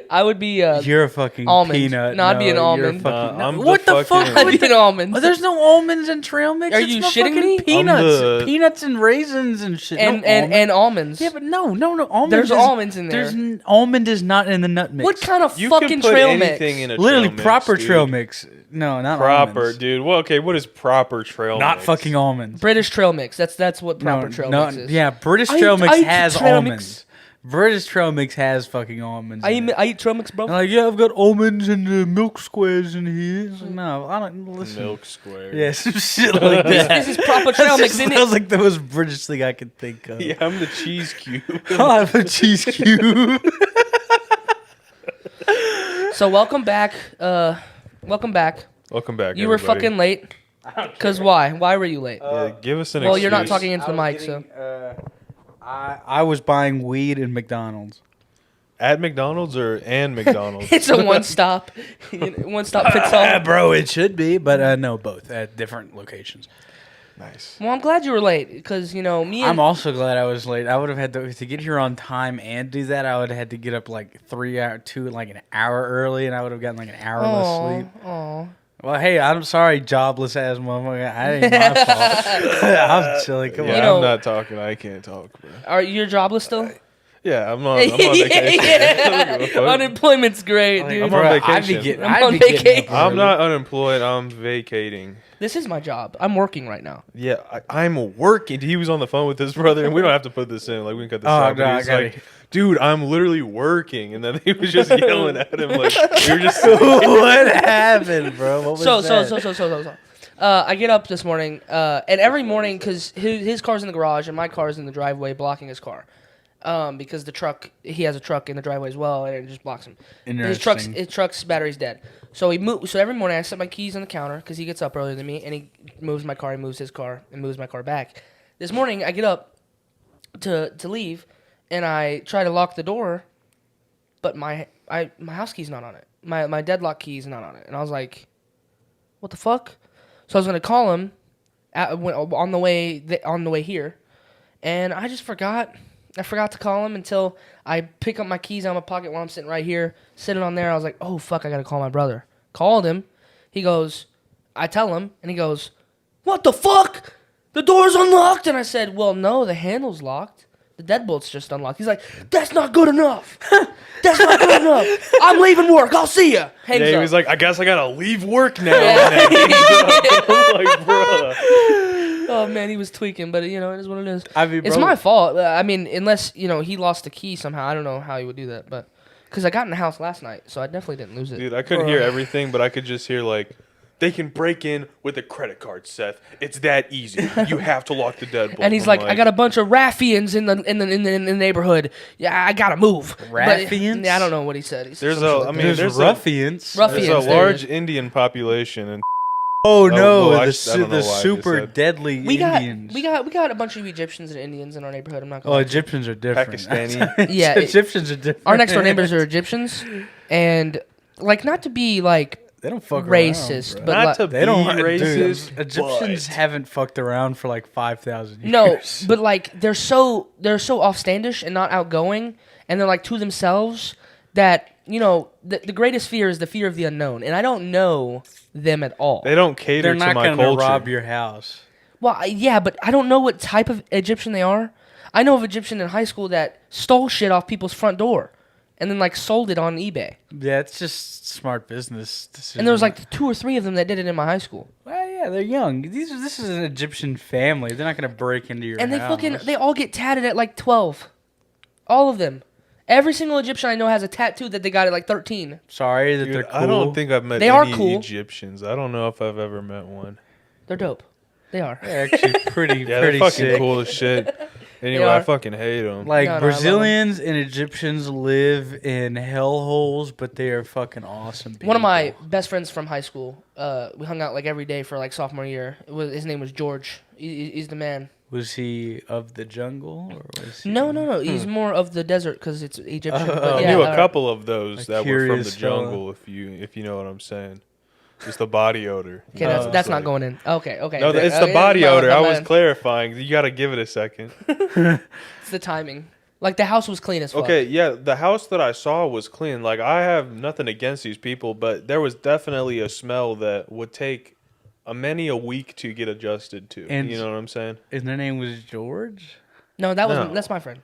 I would be You're a fucking almond. peanut. No, I'd be an you're a almond. fucking- I'm what the the fuck? fucking- I'd be an almond. Oh, there's no almonds in trail mix. Are It's you no shitting fucking me? Peanuts, peanuts and raisins and shit. and no and almonds. yeah, but no. Almonds. There's almonds in there. Almond is not in the nut mix. What kind of You fucking can put trail anything mix? in a Literally trail mix, proper dude. trail mix. No, not Proper, almonds. dude. Well, okay, what is proper trail Not mix? fucking almonds. British trail mix. That's what proper trail mix is. Yeah, British I trail eat- mix I eat has trail mix. almonds. British trail mix has fucking almonds. I in it. eat trail mix, bro. And like, yeah, I've got almonds and milk squares in here. It's like, no, I don't listen. Milk square. Yeah, some shit like that. This is proper trail mix, isn't Sounds it? like the most British thing I could think of. Yeah, I'm the cheese cube. I'll have a cheese cube. So welcome back. Welcome back. Welcome back. You were everybody. fucking late. Cause why? Why were you late? Yeah, give us an well, excuse. you're not talking into the I mic, was so. getting, I was buying weed in McDonald's. At McDonald's or and McDonald's? It's a one stop. One stop fits all. Bro, it should be, but no, both at different locations. Nice. Well, I'm glad you were late because me and I'm also glad I was late. I would have had to get here on time and do that. I would have had to get up like an hour early, and I would have gotten like an hourless sleep. Oh. Well, hey, I'm sorry, jobless ass motherfucker. I ain't my fault. I'm silly. Come Yeah, on. I'm not talking. I can't talk, bro. Are you jobless still? Yeah, I'm on vacation. Yeah. Unemployment's great, dude. I'm on vacation. I'm on vacation. I'm not unemployed. I'm vacating. This is my job. I'm working right now. Yeah, I'm working. He was on the phone with his brother, and we don't have to put this in. Like, we can cut this out. no, But he was like, dude, I'm literally working. And then he was just yelling at him. Like, we were just What happened, bro? What was So. I get up this morning, and every morning, because his car's in the garage and my car's in the driveway blocking his car. Because he has a truck in the driveway as well, and it just blocks him. His truck's battery's dead. So So every morning I set my keys on the counter because he gets up earlier than me, and he moves my car, he moves his car, and moves my car back. This morning I get up to leave, and I try to lock the door, but my house key's not on it. My deadlock key's not on it, and I was like, "What the fuck?" So I was gonna call him on the way here, and I just forgot. I forgot to call him until I pick up my keys out of my pocket while I'm sitting right here, sitting on there. I was like, oh, fuck, I got to call my brother. Called him. He goes, I tell him, and he goes, what the fuck? The door's unlocked. And I said, well, no, the handle's locked. The deadbolt's just unlocked. He's like, that's not good enough. That's not good enough. I'm leaving work. I'll see you. Hangs he up. was like, I guess I got to leave work now. Yeah. I'm like, bro. Oh, man, he was tweaking, but, it is what it is. I mean, It's bro, my fault. I mean, unless, he lost the key somehow. I don't know how he would do that, but... Because I got in the house last night, so I definitely didn't lose it. Dude, I couldn't hear everything, but I could just hear, like, they can break in with a credit card, Seth. It's that easy. You have to lock the deadbolt. And he's like, I got a bunch of raffians in the neighborhood. Yeah, I gotta move. Raffians? I don't know what he said. He said There's some shit like that. there's ruffians. There's Ruffians. a large Indian population, and Oh no, well, I the don't know why I just super said- deadly we Indians. got a bunch of Egyptians and Indians in our neighborhood. I'm not Oh, gonna. Egyptians are different. Pakistani. Yeah, Egyptians are different. Our next door neighbors are Egyptians, and not to be They don't fuck racist, around, but Not like, to they don't be racist. Dude, Egyptians haven't fucked around for like 5,000 years. no, but they're so offstandish and not outgoing, and they're like to themselves that the greatest fear is the fear of the unknown, and I don't know them at all. They don't cater they're to not my going to culture. rob your house. Well, yeah, but I don't know what type of Egyptian they are. I know of Egyptian in high school that stole shit off people's front door, and then sold it on eBay. Yeah, it's just smart business decision. And there was 2 or 3 of them that did it in my high school. Well, yeah, they're young. This is an Egyptian family. They're not going to break into your And house. they all get tatted at 12. All of them. Every single Egyptian I know has a tattoo that they got at 13. Sorry that Dude, they're cool. I don't think I've met They are any cool. Egyptians. I don't know if I've ever met one. They're dope. They are. They're actually pretty, Yeah, pretty they're fucking sick. cool as shit. Anyway, are. I fucking hate them. Like, No, I love Brazilians and Egyptians live in hellholes, but they are fucking awesome people. One of my best friends from high school, we hung out every day for sophomore year. His name was George. He's the man. Was he of the jungle? Or was he... No. He's more of the desert because it's Egyptian. but I yeah, knew a couple of those A that were from the curious fella. jungle. If you know what I'm saying, just the body odor. Okay, Oh. that's not going in. Okay. No, it's the body odor. I was clarifying. You got to give it a second. It's the timing. The house was clean as fuck. Okay, yeah, the house that I saw was clean. I have nothing against these people, but there was definitely a smell that would take many a week to get adjusted to. And- you know what I'm saying? And their name was George? No, No. that's my friend.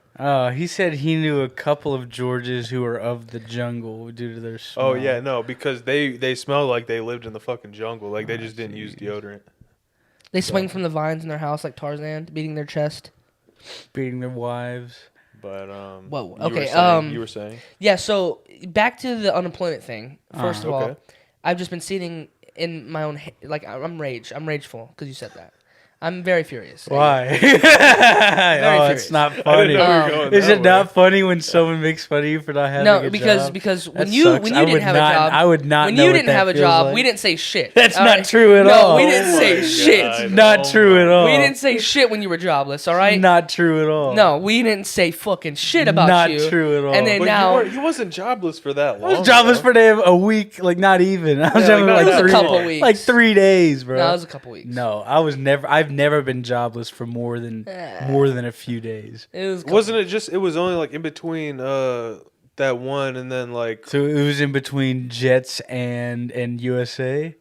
He said he knew a couple of Georges who were of the jungle due to their smell. Oh yeah, no, because they smell like they lived in the fucking jungle. They just didn't use deodorant. They swing from the vines in their house like Tarzan, beating their chest. Beating their wives. But Whoa, you okay, you were saying. Yeah, so back to the unemployment thing. First of all, Okay. I've just been sitting in my own I'm rageful because you said that. I'm very furious. Why? furious. It's not funny. Is it not funny when someone makes fun of you for not having a job? because when That you sucks. didn't have a job, I would not. when know you what didn't that have a feels job, like. we didn't say shit. That's all not right? true at all. No, we didn't say shit. God. Not true at all. We didn't say shit when you were jobless. All right. Not true at all. No, we didn't say fucking shit about Not you. true at all. And then But now you wasn't jobless for that I long. was jobless though. for a week, like not even. I was Yeah, jobless like, like, not a that couple long. weeks. like 3 days, bro. No, it was a couple weeks. No, I've never been jobless for more than a few days. It was. Wasn't it just? It was only like in between that one and then like So it was in between Jets and USA.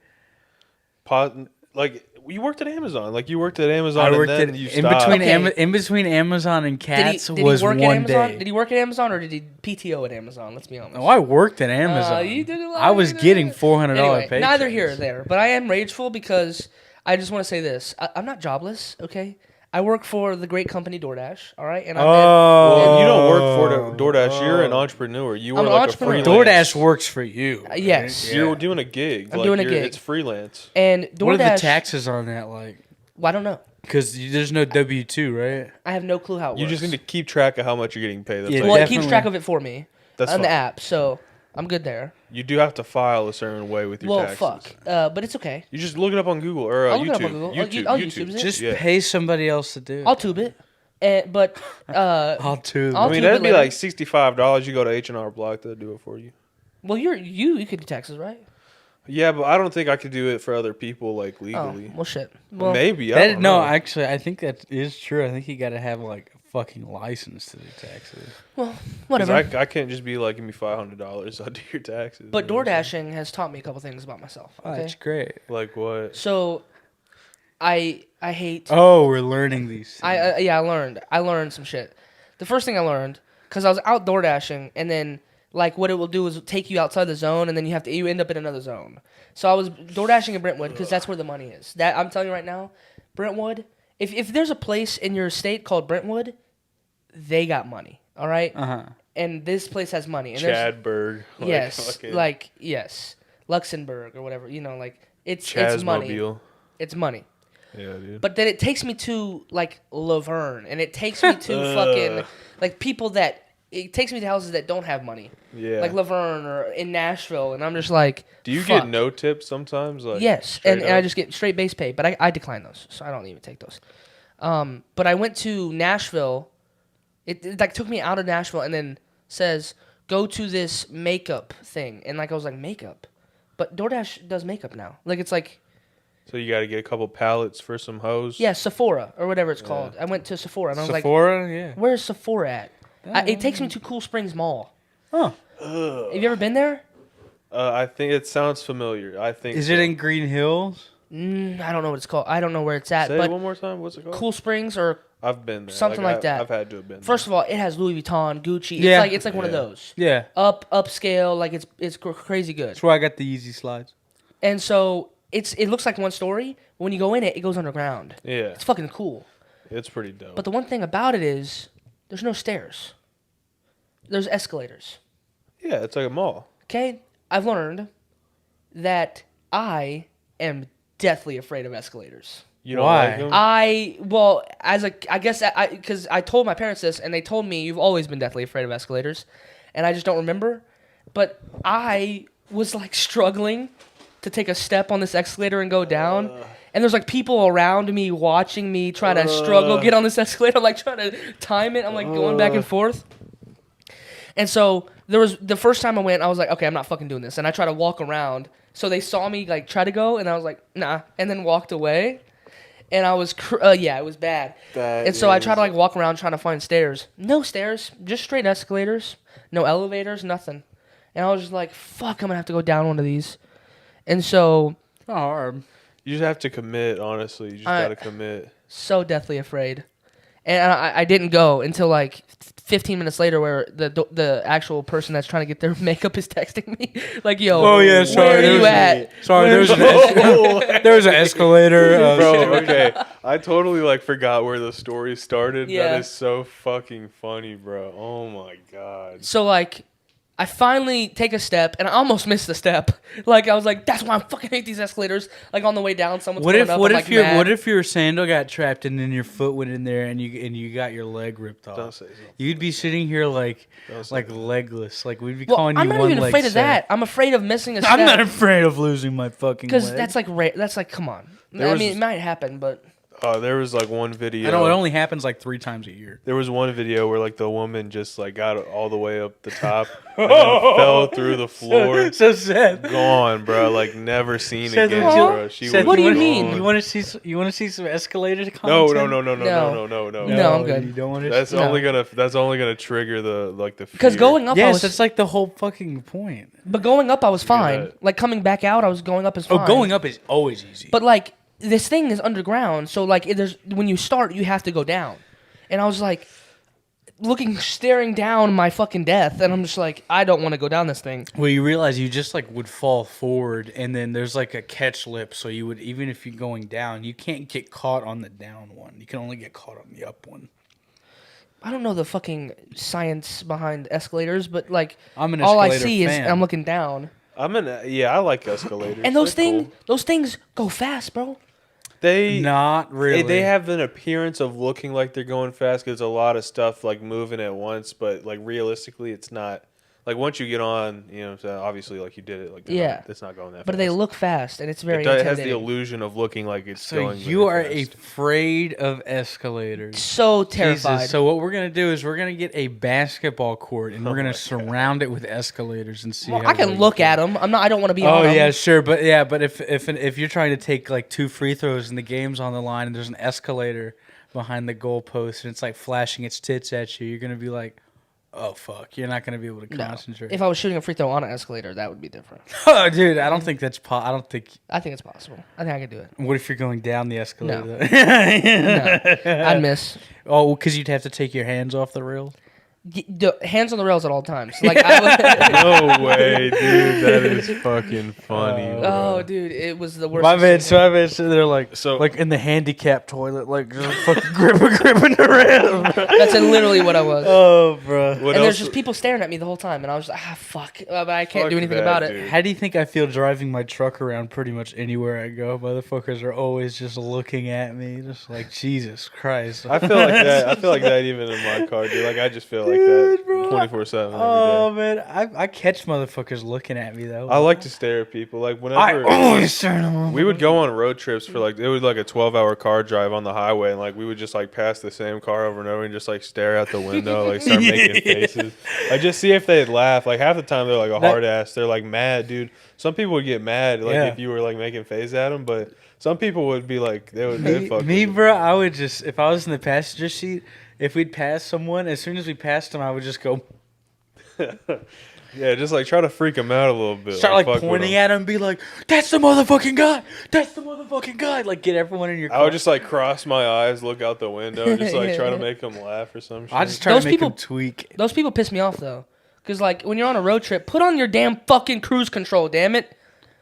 like you worked at Amazon. Like you worked at Amazon I and worked then at you in stopped. between Okay. in between Amazon and Cats Did he was work at one Amazon? day. Did he work at Amazon or did he PTO at Amazon? Let's be honest. No, I worked at Amazon. You did a lot. I was getting $400 Anyway, paychecks. neither here or there. But I am rageful because I just want to say this: I'm not jobless. Okay, I work for the great company DoorDash. All right, and Well, you don't work for the DoorDash. You're an entrepreneur. You I'm were an like entrepreneur. a freelance. DoorDash works for you. yes. Yeah. You're doing a gig. I'm doing a gig. It's freelance. And DoorDash. What are the taxes on that like? Well, I don't know. Because there's no W-2, right? I have no clue how it You works. just need to keep track of how much you're getting paid. That's Yeah, like, Well, it keeps definitely. track of it for me That's on the fine. app, so I'm good there. You do have to file a certain way with your Well, taxes. fuck. But it's okay. You just look it up on Google or I'll look YouTube. it up on Google. I'll YouTube it. Just Yeah. pay somebody else to do it. I'll tube it. But I'll too. I'll I mean, tube that'd it be later. like $65. You go to H&R Block, they'll do it for you. well, you could do taxes, right? Yeah, but I don't think I could do it for other people like legally. Oh, well, shit. Well, Maybe. I don't know. Actually, I think that is true. I think you got to have like a fucking license to do taxes. well, 'Cause whatever. I can't just be like, give me $500. I'll do your taxes. But You know what I'm DoorDashing has taught me a couple things about myself. Oh, Okay, that's great. saying? Like what? so I hate. Oh, we're learning these. Things. I learned some shit. The first thing I learned because I was out DoorDashing and then like what it will do is take you outside the zone and then you end up in another zone. So I was DoorDashing in Brentwood because that's where the money is. That I'm telling you right now, Brentwood. If there's a place in your state called Brentwood, they got money. All right, and this place has money. And there's- Chadberg. Like, yes, fucking like yes, Luxembourg or whatever. You know, like it's money. Chazmobile. It's money. Yeah, dude. But then it takes me to like Laverne, and it takes me to fucking like people that it takes me to houses that don't have money, Yeah. like Laverne or in Nashville, and I'm just like, do you fuck. get no tips sometimes? Like Yes, straight and I up? just get straight base pay, but I decline those, so I don't even take those. But I went to Nashville. It like took me out of Nashville and then says go to this makeup thing, and like I was like makeup, but DoorDash does makeup now. Like it's like. So you got to get a couple pallets for some hose. Yeah, Sephora or whatever it's called. I went to Sephora and I was Sephora, yeah. like, "Where's Sephora at?" It takes me to Cool Springs Mall. Huh? Have you ever been there? I think it sounds familiar. I think. Is so. it in Green Hills? I don't know what it's called. I don't know where it's at. Say but it one more time. What's it called? Cool Springs or I've been there. something like that. I've had to have been. first of all, it has Louis Vuitton, Gucci. Yeah. It's like one of Yeah. those Yeah. upscale. Like it's crazy good. That's where I got the easy slides. And so it looks like one story. When you go in it, it goes underground. there. Yeah, It's fucking cool. it's pretty dope. But the one thing about it is there's no stairs. There's escalators. Yeah, it's like a mall. Okay, I've learned that I am deathly afraid of escalators. You don't Why? like them? I guess because I told my parents this and they told me you've always been deathly afraid of escalators, and I just don't remember. But I was like struggling to take a step on this escalator and go down. And there's like people around me watching me trying to struggle get on this escalator. I'm like trying to time it. I'm like going back and forth. And so there was the first time I went, I was like, okay, I'm not fucking doing this. And I tried to walk around. So they saw me like try to go, and I was like, nah, and then walked away. And I was, it was bad. And so I tried to like walk around trying to find stairs. No stairs, just straight escalators. No elevators, nothing. And I was just like, fuck, I'm gonna have to go down one of these. And so, It's not hard. You just have to commit. Honestly, you just gotta commit. so deathly afraid. And I didn't go until like 15 minutes later, where the actual person that's trying to get their makeup is texting me, like, "Yo, where are you at?" Sorry, there's an escalator. Bro, okay. I totally like forgot where the story started. Yeah. That is so fucking funny, bro. Oh my god. So like, I finally take a step, and I almost missed the step. Like, I was like, that's why I fucking hate these escalators. Like, on the way down, someone's going up. What I'm if like, your mad. what if your sandal got trapped and then your foot went in there and you got your leg ripped off? Don't say something. You'd be sitting here like Don't say like that. legless. Like we'd be Well, calling you I'm not one even leg afraid of Seth. that. I'm afraid of missing a step. I'm not afraid of losing my fucking leg. Because that's like, come on. There I was- mean, it might happen, but... There was like one video. I know it only happens like 3 times a year. There was one video where like the woman just like got all the way up the top and then fell through the floor. So Seth, Gone, bro. Like never seen Seth, again, what? bro. She Seth, was What do you gone. mean? You want to see some escalator content? No. No, I'm good. You don't want to. That's No. only gonna trigger the fear. Because going up, I Yes, was... that's like the whole fucking point. But going up, I was fine. that. Like, coming back out, I was going up as fine. Oh, going up is always easy. But, like, this thing is underground, so, like, when you start, you have to go down. And I was, like, staring down my fucking death, and I'm just like, I don't want to go down this thing. well, you realize you just like would fall forward, and then there's like a catch lip, so you would even if you're going down, you can't get caught on the down one. You can only get caught on the up one. I don't know the fucking science behind escalators, but, like, I'm an all I escalator see fan. is I'm looking down. I like escalators. And those They're things, cool. those things go fast, bro. They Not really. They have an appearance of looking like they're going fast because a lot of stuff like moving at once, but like realistically, it's not. Like once you get on, you know, what I'm saying, obviously, like you did it, like Yeah. it's not going that. But fast. they look fast, and it's very It has the intimidating. illusion of looking like it's So going. you are very fast. afraid of escalators. So terrified. Jesus. So what we're gonna do is we're gonna get a basketball court and we're gonna surround it with escalators and see. Well, how I can well you look can. at them. I don't want to be Oh on 'em. yeah, sure, but if you're trying to take like 2 free throws and the game's on the line and there's an escalator behind the goalpost and it's like flashing its tits at you, you're gonna be like, oh fuck, you're not gonna be able to No. concentrate. If I was shooting a free throw on an escalator, that would be different. Oh, dude, I don't think that's I don't think. I think it's possible. I think I could do it. What if you're going down the escalator? No. No. I'd miss. Oh, because you'd have to take your hands off the rail. Hands on the rails at all times. Like I would, No way, dude. That is fucking funny. Oh, bro. oh, dude, it was the worst. My bad, experience. so they're like, So- like in the handicap toilet, like just fucking gripping the rail. Bro. That's literally what I was. Oh, bro. What and there's else? just people staring at me the whole time, and I was like, fuck, but I can't Fuck do anything that, about it. dude. How do you think I feel driving my truck around pretty much anywhere I go? Motherfuckers are always just looking at me, just like, Jesus Christ. I feel like that. I feel like that even in my car, dude. Like I just feel like that Dude, bro. 24/7 every Oh, day. man. I catch motherfuckers looking at me, though. I like to stare at people. Like I whenever always turn them. we would go on road trips for like it was like a 12-hour car drive on the highway, and like we would just like pass the same car over and over and just like stare out the window, like start making faces. Like just see if they'd laugh. Like half the time they're like a hard ass. They're like mad, dude. Some people would get mad like Yeah. if you were like making faces at them, but some people would be like they'd fuck Me, with you. bro, I would just, if I was in the passenger seat, if we'd pass someone, as soon as we passed them, I would just go, Yeah, just like try to freak them out a little bit. start like fuck with pointing 'em. at them and be like, that's the motherfucking guy. That's the motherfucking guy. Like, get everyone in your car. I would just like cross my eyes, look out the window, and just like try to make them laugh or some shit. I just try Those to make people- them tweak. Those people piss me off though, because like when you're on a road trip, put on your damn fucking cruise control, damn it.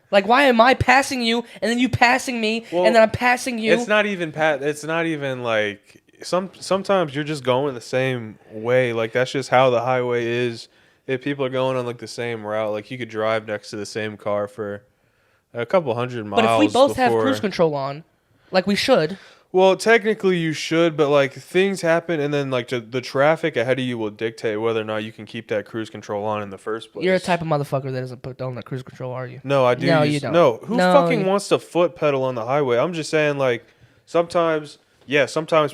Like why am I passing you and then you passing me Well, and then I'm passing you? It's not even It's not even like sometimes you're just going the same way. Like that's just how the highway is. If people are going on like the same route, like you could drive next to the same car for a couple hundred miles. But if we both have before- cruise control on, like we should, Well, technically you should, but like things happen, and then like the traffic ahead of you will dictate whether or not you can keep that cruise control on in the first place. you're a type of motherfucker that doesn't put on the cruise control, are you? No, I do. No, use, you don't. No, who No, fucking you- wants to foot pedal on the highway? I'm just saying, like, sometimes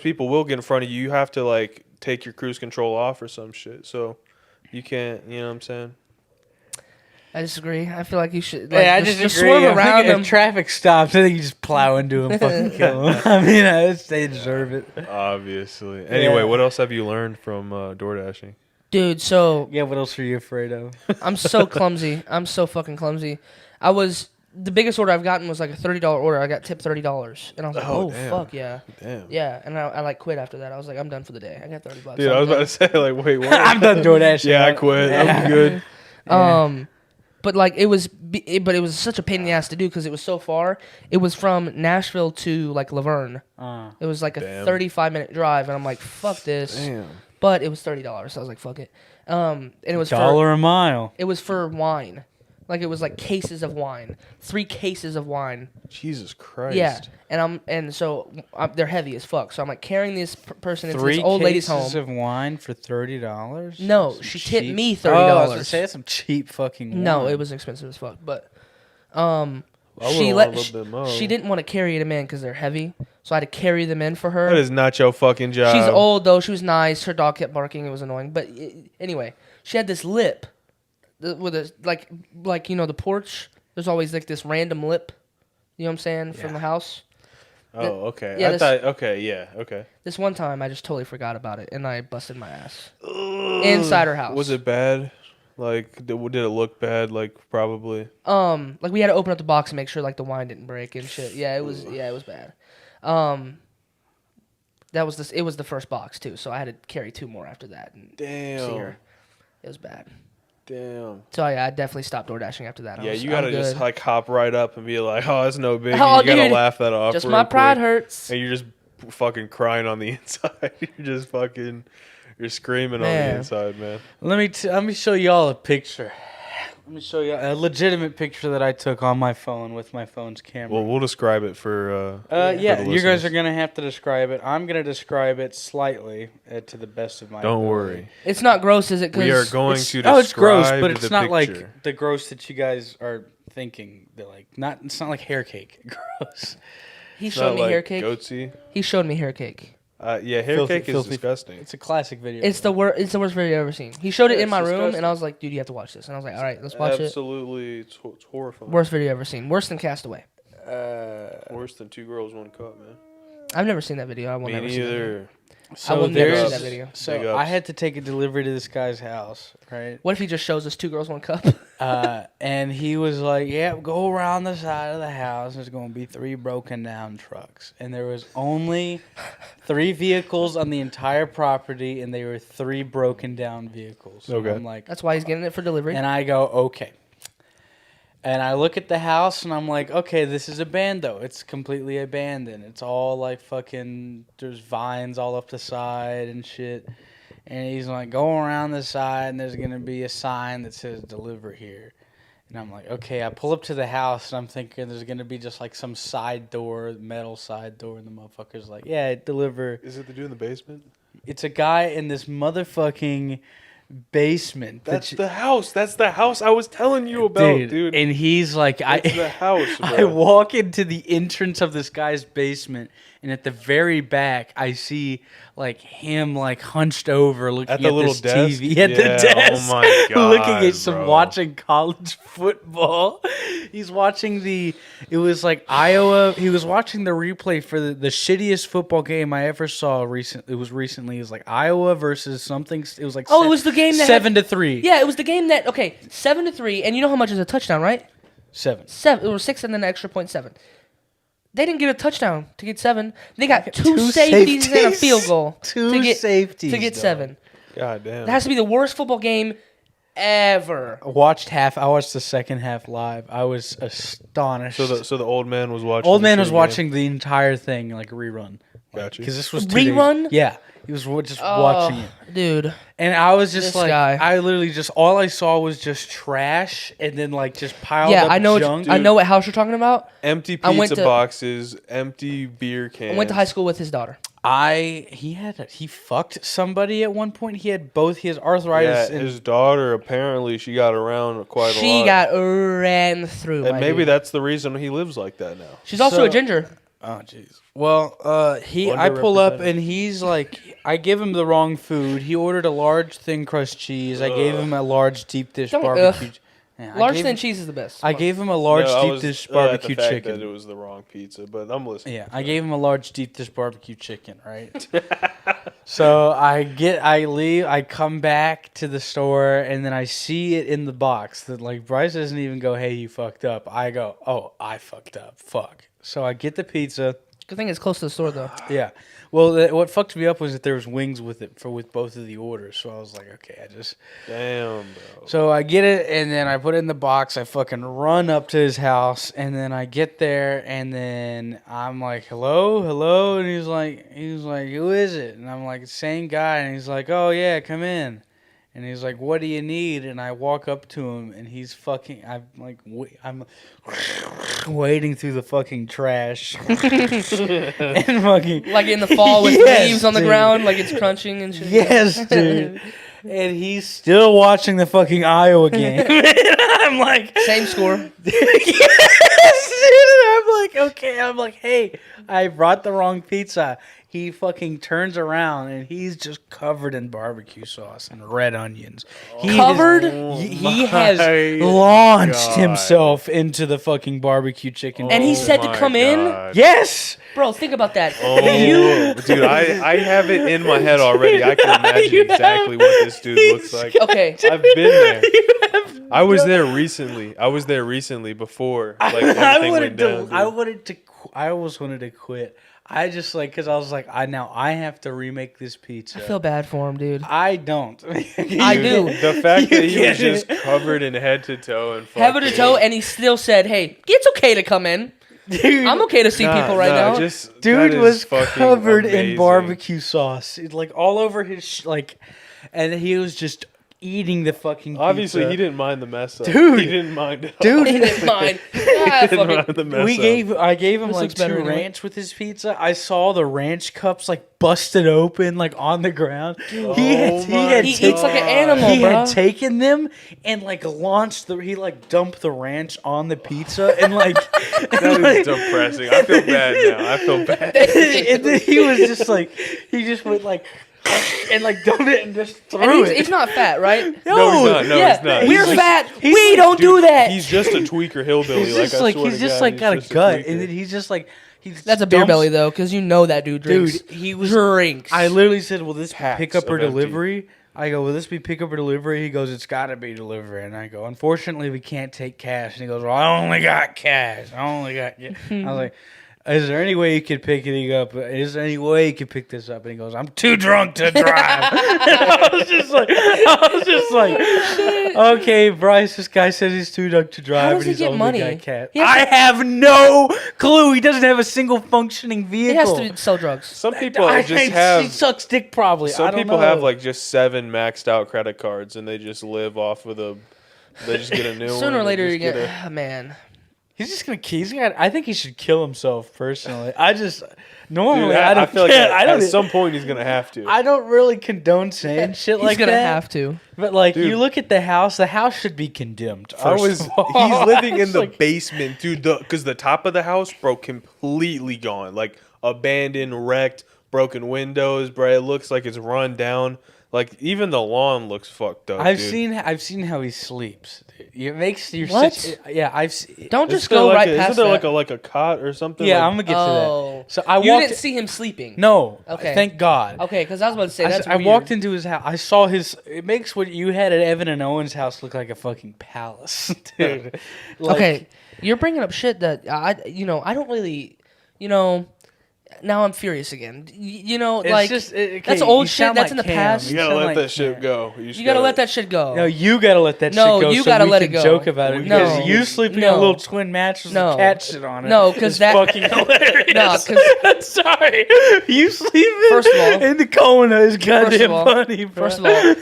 people will get in front of you. You have to, like, take your cruise control off or some shit. So you can't, you know what I'm saying? I disagree. I feel like you should. Like, Yeah, I just disagree. swerve I think around if them. traffic stops, I think you just plow into them, fucking kill them. I mean, they deserve it. Obviously. Anyway, Yeah. what else have you learned from door dashing? Dude, so Yeah, what else are you afraid of? I'm so clumsy. I'm so fucking clumsy. The biggest order I've gotten was like a $30 order. I got tipped $30, and I was like, Oh, oh damn. fuck yeah, Damn. yeah. And I like quit after that. I was like, I'm done for the day. I got $30. Dude, I was about to say, like, wait, what? I'm done DoorDash. Yeah, I quit. I'm good. But like it was such a pain in the ass to do because it was so far. It was from Nashville to like Laverne. It was like a Damn. 35-minute drive, and I'm like, fuck this. Damn. But it was $30, so I was like, fuck it. And it was $1 a mile. It was for wine. Like, it was like cases of wine. 3 cases of wine. Jesus Christ. Yeah. And so they're heavy as fuck. So I'm like carrying this person into 3 this old lady's home. cases of wine for $30? No, Some she cheap- tipped me $30. Oh, I was gonna say that's some cheap fucking wine. No, it was expensive as fuck. But I she would've let wanted a little bit more. she didn't want to carry them in because they're heavy. So I had to carry them in for her. That is not your fucking job. She's old though. She was nice. Her dog kept barking. It was annoying. But anyway, she had this lip with a like you know the porch. There's always like this random lip. You know what I'm saying from the house. Oh, okay. Yeah, I thought. Okay, yeah, okay. This one time I just totally forgot about it and I busted my ass inside her house. Was it bad? Like, did it look bad? Like, probably. Like we had to open up the box and make sure like the wine didn't break and shit. Yeah, it was bad. That was this. It was the first box too, so I had to carry 2 more after that. And Damn. see her. It was bad. Damn. So yeah, I definitely stopped DoorDashing after that. You gotta just like hop right up and be like, "Oh, it's no big." Oh, You gotta dude, laugh that off. just real my pride quick. hurts. And you're just fucking crying on the inside. You're screaming on Man. the inside, man. Let me show y'all a picture. Let me show you a legitimate picture that I took on my phone with my phone's camera. Well, we'll describe it for. Yeah, the you guys listeners. are gonna have to describe it. I'm gonna describe it slightly to the best of my. Don't ability. worry. It's not gross, is it? 'Cause We are going to describe Oh, it's gross, but it's the not picture. like the gross that you guys are thinking. It's not like hair cake gross. He It's showed not me like hair cake. Goatsy. He showed me hair cake. Yeah, hair Filthy- cake is filthy- disgusting. It's a classic video. It's the worst. It's the worst video I've ever seen. He showed it Yeah, in my it's room, disgusting. and I was like, "Dude, you have to watch this." And I was like, "All right, let's watch it." Absolutely, it's horrifying. Worst video I've ever seen. Worse than Castaway. Worse than 2 Girls, 1 Cup, man. I've never seen that video. I will Me never see that video. neither. I will never see there's- that video. Big So ups. I had to take a delivery to this guy's house, right? What if he just shows us 2 girls, 1 cup? And he was like, "Yeah, go around the side of the house. There's going to be 3 broken down trucks." And there was only 3 vehicles on the entire property, and they were 3 broken down vehicles. So Okay. I'm like, That's why he's getting it for delivery. and I go, okay. And I look at the house, and I'm like, okay, this is abandoned. It's completely abandoned. It's all like fucking, there's vines all up the side and shit. And he's like, go around the side, and there's going to be a sign that says deliver here. And I'm like, okay, I pull up to the house, and I'm thinking there's going to be just like some side door, metal side door, and the motherfucker's like, yeah, deliver. Is it the dude in the basement? It's a guy in this motherfucking basement. That's the house. That's the house I was telling you about, dude. And he's like, That's the house, bro. I walk into the entrance of this guy's basement, and at the very back, I see like him like hunched over looking At the little this desk? TV at the Yeah, desk. oh my looking God, at some bro. watching college football. He's watching it was like Iowa. He was watching the replay for the shittiest football game I ever saw recently. It was recently. It was like Iowa versus something. It was like Oh, it was the game that 7-3. Yeah, it was the game that 7-3, and you know how much is a touchdown, right? 7. 7. It was 6 and then an extra point 7. They didn't get a touchdown to get 7. They got 2 Two safeties and a safeties. field goal 2 to get safeties to get dog. 7. God damn. That has to be the worst football game ever. I watched the second half live. I was astonished. So the old man was watching. old the man shitty was game? watching the entire thing like rerun. Gotcha. Because this was Rerun? Yeah, he was just watching it, Dude. and I was just This like, guy. I literally just all I saw was just trash, and then like just piled Yeah, up I know. junk. I know what house you're talking about. Empty I went pizza to- boxes, empty beer cans. I went to high school with his daughter. He fucked somebody at one point. He had both his Yeah, arthritis and his daughter apparently she got around quite a lot. She got ran through. and my maybe dude. that's the reason he lives like that now. She's also So- a ginger. Oh jeez. Well, I pull up Underrepresented. and he's like, I give him the wrong food. He ordered a large thin crust cheese. I gave him a large deep dish Don't- barbecue. Yeah, Large I thin gave, cheese is the best. I gave him a large No, I deep was, dish at the barbecue fact chicken. That it was the wrong pizza, but I'm listening. Yeah, I gave him a large deep dish barbecue chicken, right? So I leave, I come back to the store, and then I see it in the box that like Bryce doesn't even go, "Hey, you fucked up." I go, "Oh, I fucked up. Fuck." So I get the pizza. Good thing it's close to the store though. Yeah. Well, what fucked me up was that there was wings with it with both of the orders. So I was like, okay, Damn, bro. So I get it, and then I put it in the box. I fucking run up to his house, and then I get there, and then I'm like, hello, and he's like, who is it? And I'm like, same guy, and he's like, oh yeah, come in. And he's like, "What do you need?" And I walk up to him, and he's fucking. I'm wading through the fucking trash, and fucking Like in the fall with Yes, leaves on the dude. ground, like it's crunching and shit. yes, dude. And he's still watching the fucking Iowa game. And I'm like, Same score. yes, dude. I'm like, okay. I'm like, hey, I brought the wrong pizza. He fucking turns around and he's just covered in barbecue sauce and red onions. Covered? He has my launched God. himself into the fucking barbecue chicken. And he bowl. said to my come in? God. yes. Bro, think about that. Oh, dude, I have it in my head already. I can imagine You exactly have- what this dude looks like. Okay. I've been there. You have I was there recently. before like everything went down. dude. I almost wanted to quit. I just like because I was like, I have to remake this pizza. I feel bad for him, dude. I don't. I do. The fact that he You was get just covered in head to toe and Head to fucking- toe, and he still said, "Hey, it's okay to come in. Dude, I'm okay to see people right now." Just, dude that is was fucking covered in amazing. barbecue sauce, like all over his and he was just eating the fucking. Obviously, pizza. he didn't mind the mess up. Dude. He didn't mind it. Dude. He didn't mind. He Ah, didn't fucking- mind the mess up. I gave him This like looks better 2 anyway. ranch with his pizza. I saw the ranch cups like busted open like on the ground. He had He taken eats like an animal, he bro. had taken them and like he like dumped the ranch on the pizza and like That is depressing. I feel bad now. I feel bad. and then he was just like he just went like and like dumped it and just threw And it. he's not fat, right? No, he's not. No, yeah, he's not. We're He's fat. he's We don't do Dude, that. He's just a tweaker hillbilly. He's Like, just I like swear he's to just God, like he's got a just gut, tweaker. and then he's just like he's That's a beer dumps- belly though, because you know that dude drinks. Dude, he was drinks. I literally said, "Will this be Packs pickup or of empty. delivery?" I go, "Will this be pickup or delivery?" He goes, "It's got to be delivery." And I go, "Unfortunately, we can't take cash." And he goes, "Well, I only got cash. I only got." I was like, "Is there any way you could pick it up? Is there any way you could pick this up?" And he goes, "I'm too drunk to drive." I was just like, "Okay, Bryce. This guy says he's too drunk to drive, does and he he's get only money? got cash." He has I have no clue. He doesn't have a single functioning He vehicle. has to sell drugs. Some people I just he have. sucks dick probably. I Some don't people know. have like just 7 maxed out credit cards, and they just live off of the. They just get a new one. Sooner or and later, just you get. a- Man, He's just gonna. I think he should kill himself personally. I just normally Dude, I don't. feel like I don't. at some point he's gonna have to. I don't really condone saying shit he's like gonna that. have to. But like, Dude. you look at the house. The house should be condemned. I first was. of all. He's living in It's the like- basement, dude. Because the top of the house, bro, completely gone. Like abandoned, wrecked, broken windows, bro. It looks like it's run down. Like even the lawn looks fucked up. I've dude. seen how he sleeps. It makes your What? yeah. Don't Isn't just there go like right a, past Isn't there that. like a cot or something? Yeah, like, I'm gonna get to Oh. that. So I You walked. didn't see him sleeping. No. Okay. Thank God. Okay, because I was about to say that's. I weird. walked into his house. I saw his. It makes what you had at Evan and Owen's house look like a fucking palace, dude. Like, Okay, you're bringing up shit that I don't really, Now I'm furious again. it's Like just, that's old shit. That's in the past. You gotta let that shit go. You gotta let that shit go. No, you gotta let that No, shit go. you so gotta we let it can go. joke about it No. because you sleeping No. on a little twin mattress No. with cat shit on it. No, 'cause is that- fucking hilarious. No, 'cause- sorry, you sleeping First of all- in the Kona is goddamn all- funny, bro. First of all,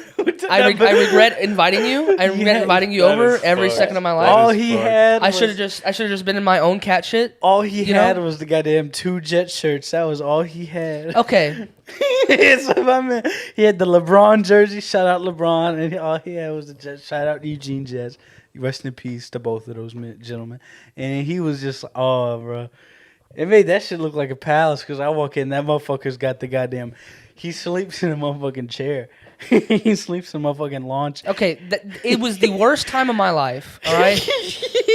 I regret inviting you. I regret Yeah, inviting you that over is every fucked. second of my That life. all is he fucked. had, I was- should have just been in my own cat shit. All he you had know? was the goddamn 2 jet shirts. That was all he had. Okay, So my man, he had the LeBron jersey. Shout out LeBron, and all he had was the Jets. Shout out Eugene Jets. Rest in peace to both of those gentlemen. And he was just, oh, bro. It made that shit look like a palace because I walk in, that motherfucker's got the goddamn. He sleeps in a motherfucking chair. He sleeps in a motherfucking launch. okay. It was the worst time of my life. All right,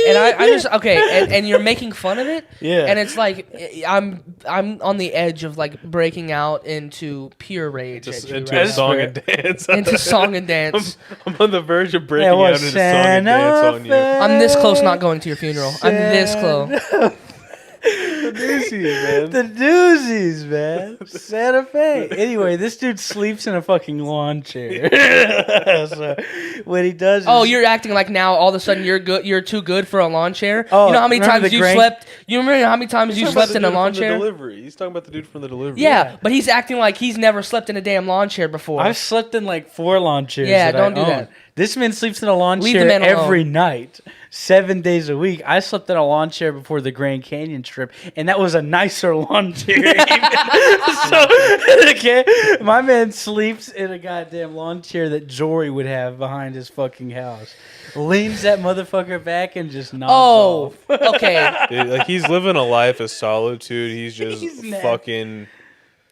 and I just and you're making fun of it. Yeah. And it's like I'm on the edge of like breaking out into pure rage. Just at you, into right a now. song and dance. Into song and dance. I'm on the verge of breaking Yeah, out what, into song and dance on you. I'm this close not going to your funeral. I'm this close. What is he? man. The doozies, man. Santa Fe. Anyway, this dude sleeps in a fucking lawn chair. So what he does is... Oh, you're acting like now all of a sudden you're good. You're too good for a lawn chair. Oh, you know how many remember times the you Grank- slept? You remember how many times you He's talking slept in about a the dude lawn from the chair? Delivery. He's talking about the dude from the delivery. Yeah, but he's acting like he's never slept in a damn lawn chair before. I've slept in like 4 lawn chairs. Yeah, that don't I do own. that. This man sleeps in a lawn Leave the chair man alone. every night, 7 days a week. I slept in a lawn chair before the Grand Canyon trip, and that was a nicer lawn chair. So, okay, my man sleeps in a goddamn lawn chair that Jory would have behind his fucking house. Leans that motherfucker back and just nods Oh, off. okay. Dude, like he's living a life of solitude. He's just He's mad. fucking.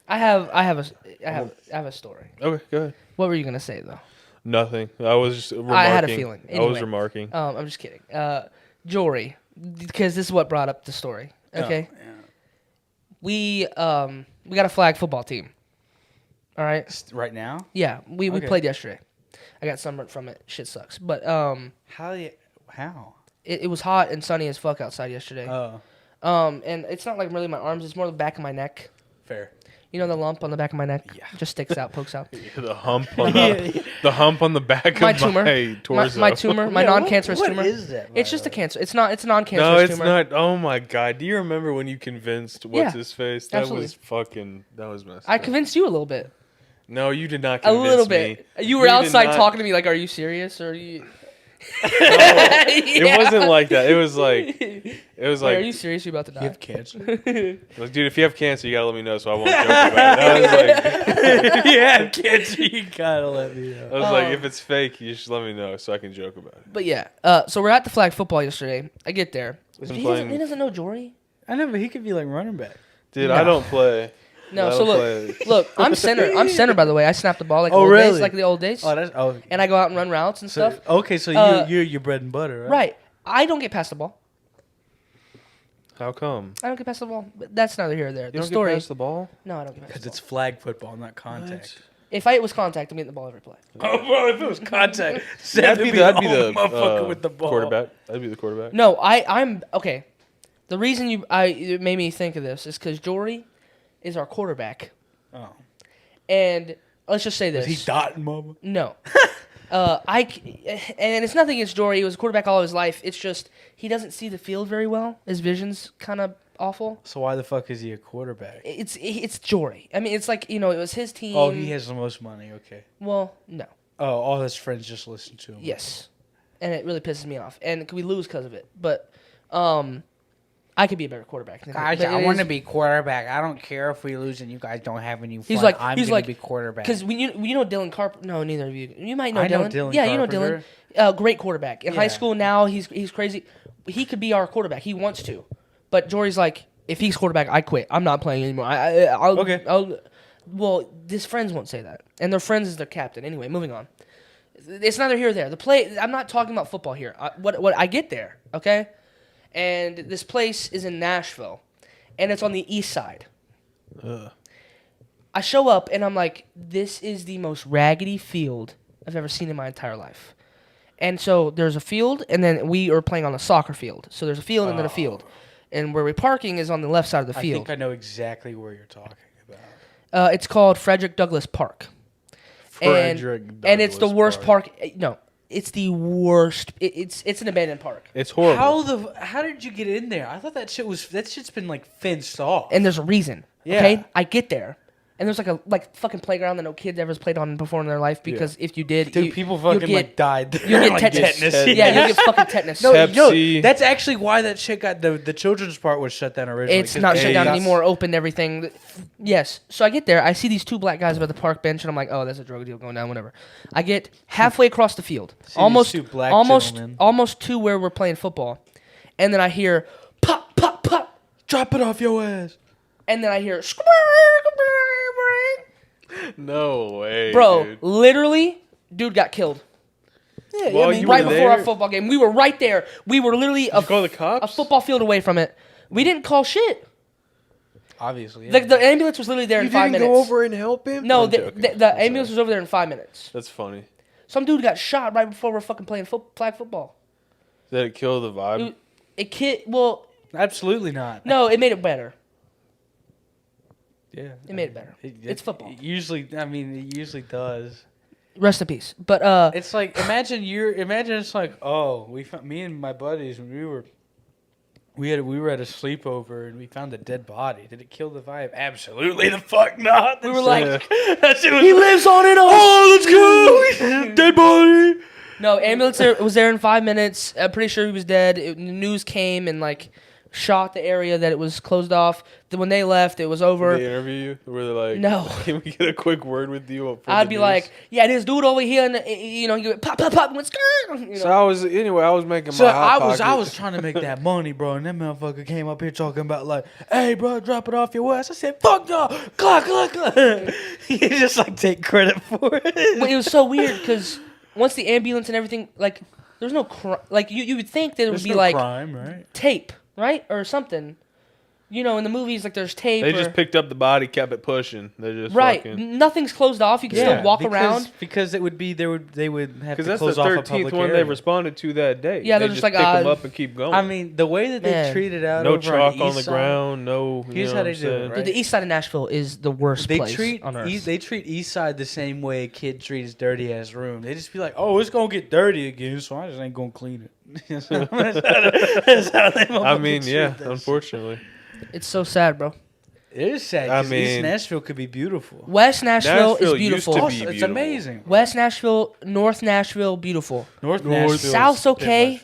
I have a story. Okay, go ahead. What were you gonna say though? Nothing. I was just remarking. I had a feeling. I was Anyway. remarking. I'm just kidding. Jory, because this is what brought up the story. Okay, Oh, yeah. we got a flag football team. All right. Right now? Yeah, we Okay. played yesterday. I got sunburnt from it. Shit sucks. But How? it was hot and sunny as fuck outside yesterday. Oh, And it's not like really my arms. It's more the back of my neck. fair. You know the lump on the back of my neck? Yeah. Just sticks out, pokes out. The hump on the hump on the back My of tumor. my torso. My tumor. My Yeah, non-cancerous what tumor. is that, by It's the just a way? cancer. It's not. It's a non-cancerous No, it's tumor. not. Oh my god! Do you remember when you convinced what's Yeah, his face? That absolutely. was fucking. That was messed. I up. convinced you a little bit. No, you did not A convince little me. bit. You were did outside not- talking to me like, "Are you serious?" Or are you? It wasn't like that. It was like. It was Wait, like. are you serious? You about to You die? have cancer? Like, dude, if you have cancer, you gotta let me know so I won't joke about it. I was like, Yeah, cancer. You gotta let me know. I was like, if it's fake, you should let me know so I can joke about it. But yeah, so we're at the flag football yesterday. I get there. Wasn't He playing- doesn't know Jory. I know, but he could be like running back. Dude, No. I don't play. No, I so don't look, play. look. I'm center. I'm center, by the way. I snap the ball like Oh, old really? days, like the old days. Oh, that's And I go out and run routes and so, stuff. okay. So Uh, you're your bread and butter, right? Right. I don't get past the ball. How come? I don't get past the ball. But that's neither here nor there. You The don't story. get past the ball? No, I don't get past Because the it's ball. flag football, not contact. If it was contact, I'm getting the ball every play. Oh, bro, if it was contact, That'd be the motherfucker with the ball. quarterback. That'd be the quarterback. No, I'm okay. The reason it made me think of this is because Jory is our quarterback, Oh, and let's just say this. is he dotting, mama? No. And it's nothing against Jory. He was a quarterback all his life. It's just he doesn't see the field very well. His vision's kind of awful. So why the fuck is he a quarterback? It's Jory. I mean, it's like, it was his team. Oh, he has the most money. Okay. Well, no. Oh, all his friends just listen to him. Yes. And it really pisses me off. And we lose because of it. But I could be a better quarterback. Than him. Guys, But I it want to is- be quarterback. I don't care if we lose and you guys don't have any fun. He's like, I'm he's gonna like, be quarterback. Because you know Dylan Carpenter. No, neither of you. You might know I Dylan. know Dylan Yeah, you know Carpenter. Dylan. Great quarterback. In high Yeah. school now, he's crazy. He could be our quarterback. He wants to, but Jory's like, if he's quarterback, I quit. I'm not playing anymore. Okay. Well, his friends won't say that, and their friends is their captain. Anyway, moving on. It's neither here or there. The play. I'm not talking about football here. What I get there, okay? And this place is in Nashville, and it's on the east side. I show up and I'm like, this is the most raggedy field I've ever seen in my entire life. And so there's a field, and then we are playing on a soccer field. So there's a field and then a field. And where we're parking is on the left side of the I field. think I know exactly where you're talking about. It's called Frederick Douglass Park. Frederick And it's the Douglass worst park. No, it's the worst. It's an abandoned park. It's horrible. How did you get in there? I thought that shit's been like fenced off. And there's a reason. Yeah. Okay? I get there. And there's like fucking playground that no kid ever has played on before in their life because if you did, Dude, you, people you'll fucking get, like died. you get Like tetanus. tetanus. Yeah, you'll get fucking tetanus. No, Pepsi. no, that's actually why that shit got the children's part was shut down originally. It's 'cause not shut down AIDS. anymore. Opened everything. Yes. So I get there. I see these two black guys about the park bench, and I'm like, oh, there's a drug deal going down. Whatever. I get halfway across the field, these almost, two black almost, gentlemen. almost to where we're playing football, and then I hear pop, pop, pop, Drop it off your ass. and then I hear. No way, Bro, dude. literally, dude got killed. Yeah, Well, I mean, you Right were before our there? football game. We were right there. We were literally Did you call the cops? a football field away from it. We didn't call shit. obviously. Yeah. The ambulance was literally there You in 5 didn't minutes. go over and help him? No, I'm the joking. the I'm sorry. ambulance was over there in 5 minutes. That's funny. Some dude got shot right before we're fucking playing flag football. Did it kill the vibe? It kid. Well, Absolutely not. no, it made it better. Yeah, It made it better. It's football. It usually does. Rest in peace. But It's like imagine it's like, oh, me and my buddies when we were at a sleepover and we found a dead body. Did it kill the vibe? Absolutely the fuck not. we were like, That shit was he lives on in us. oh, let's go. Dead body. No, ambulance was there in 5 minutes. I'm pretty sure he was dead. The news came and like shot the area that it was closed off. Then when they left, it was over. Did they interview you? Were they like, No. Can we get a quick word with you? I'd be like, yeah, this dude over here, and you know, he went pop, pop, pop, and went skirt. You know? So I was making So my hot I pocket. was trying to make that money, bro, and that motherfucker came up here talking about like, hey, bro, drop it off your west. I said, fuck no, clack, clack, clack. He just like take credit for it. But it was so weird because once the ambulance and everything, like, there's no like you would think that it would be no like crime, right? tape, right, or something. You know, in the movies, like there's tape. They or, just picked up the body, kept it pushing. They just right. fucking. Nothing's closed off. You can still walk around. Because it would be they would have to Because that's close the off a 13th public one area. they responded to that day. Yeah, they they're just like, pick them up and keep going. I mean, the way that they Man. treated out no over chalk on, on the ground. No. Here's how they do it, right? Dude, the east side of Nashville is the worst They place treat on earth. they treat East Side the same way a kid treats his dirty ass room. They just be like, "Oh, it's gonna get dirty again, so I just ain't gonna clean it." That's how they I mean, treat yeah. that shit. Unfortunately, It's so sad, bro. It is sad. I 'Cause mean- East Nashville could be beautiful. West Nashville, Nashville is used to beautiful. be It's beautiful. amazing. West Nashville, North Nashville, beautiful. North North- Nashville. South's okay.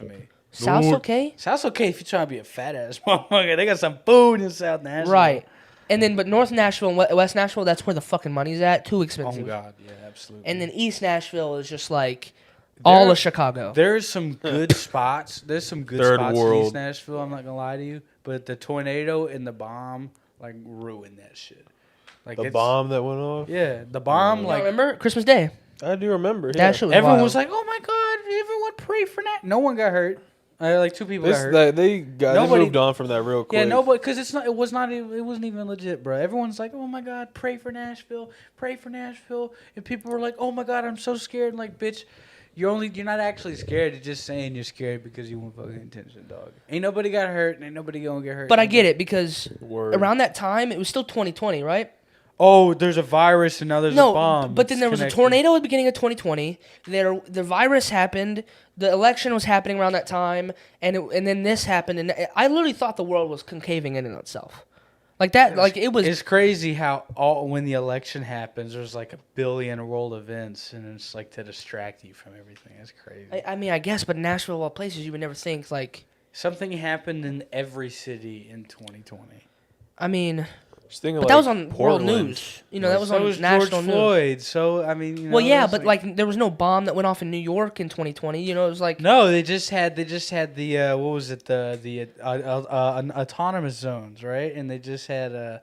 South's North- okay. South's okay if you're trying to be a fat ass motherfucker. They got some food in South Nashville. Right. And then, but North Nashville and West Nashville, that's where the fucking money's at. Too Oh expensive. God, yeah, absolutely. And then East Nashville is just like all There- of Chicago. There's some good spots. There's some good Third spots in world. East Nashville. I'm not gonna lie to you, but the tornado and the bomb like ruined that shit. Like the it's- bomb that went off. Yeah, the bomb. You Like remember Christmas Day? I do remember. That Yeah. shit was everyone wild. was like, "Oh my God, everyone pray for that." No one got hurt. Like 2 people This, got hurt. that, they Nobody- moved on from that real quick. Yeah, nobody, because it wasn't even legit, bro. Everyone's like, "Oh my God, pray for Nashville, and people were like, "Oh my God, I'm so scared." And like, bitch, you're not actually scared. You're just saying you're scared because you want fucking attention, dog. Ain't nobody got hurt, and ain't nobody gonna get hurt. But I get it because Word. around that time it was still 2020, right? Oh, there's a virus, and now there's a bomb. but then It's there was a connected. tornado at the beginning of 2020. The virus happened. The election was happening around that time, and then this happened. And I literally thought the world was concaving in itself, like that. Like it was. It's crazy how when the election happens, there's like a billion world events, and it's like to distract you from everything. It's crazy. I mean, I guess, but Nashville, of all places, you would never think like. Something happened in every city in 2020. I mean, Just think of, but that was like, on Portland. world news. You know, that was So on was national George news. Floyd. So I mean, you know, Well, yeah, it's but like there was no bomb that went off in New York in 2020. You know, it was like no, they just had the what was it, the autonomous zones, right? And they just had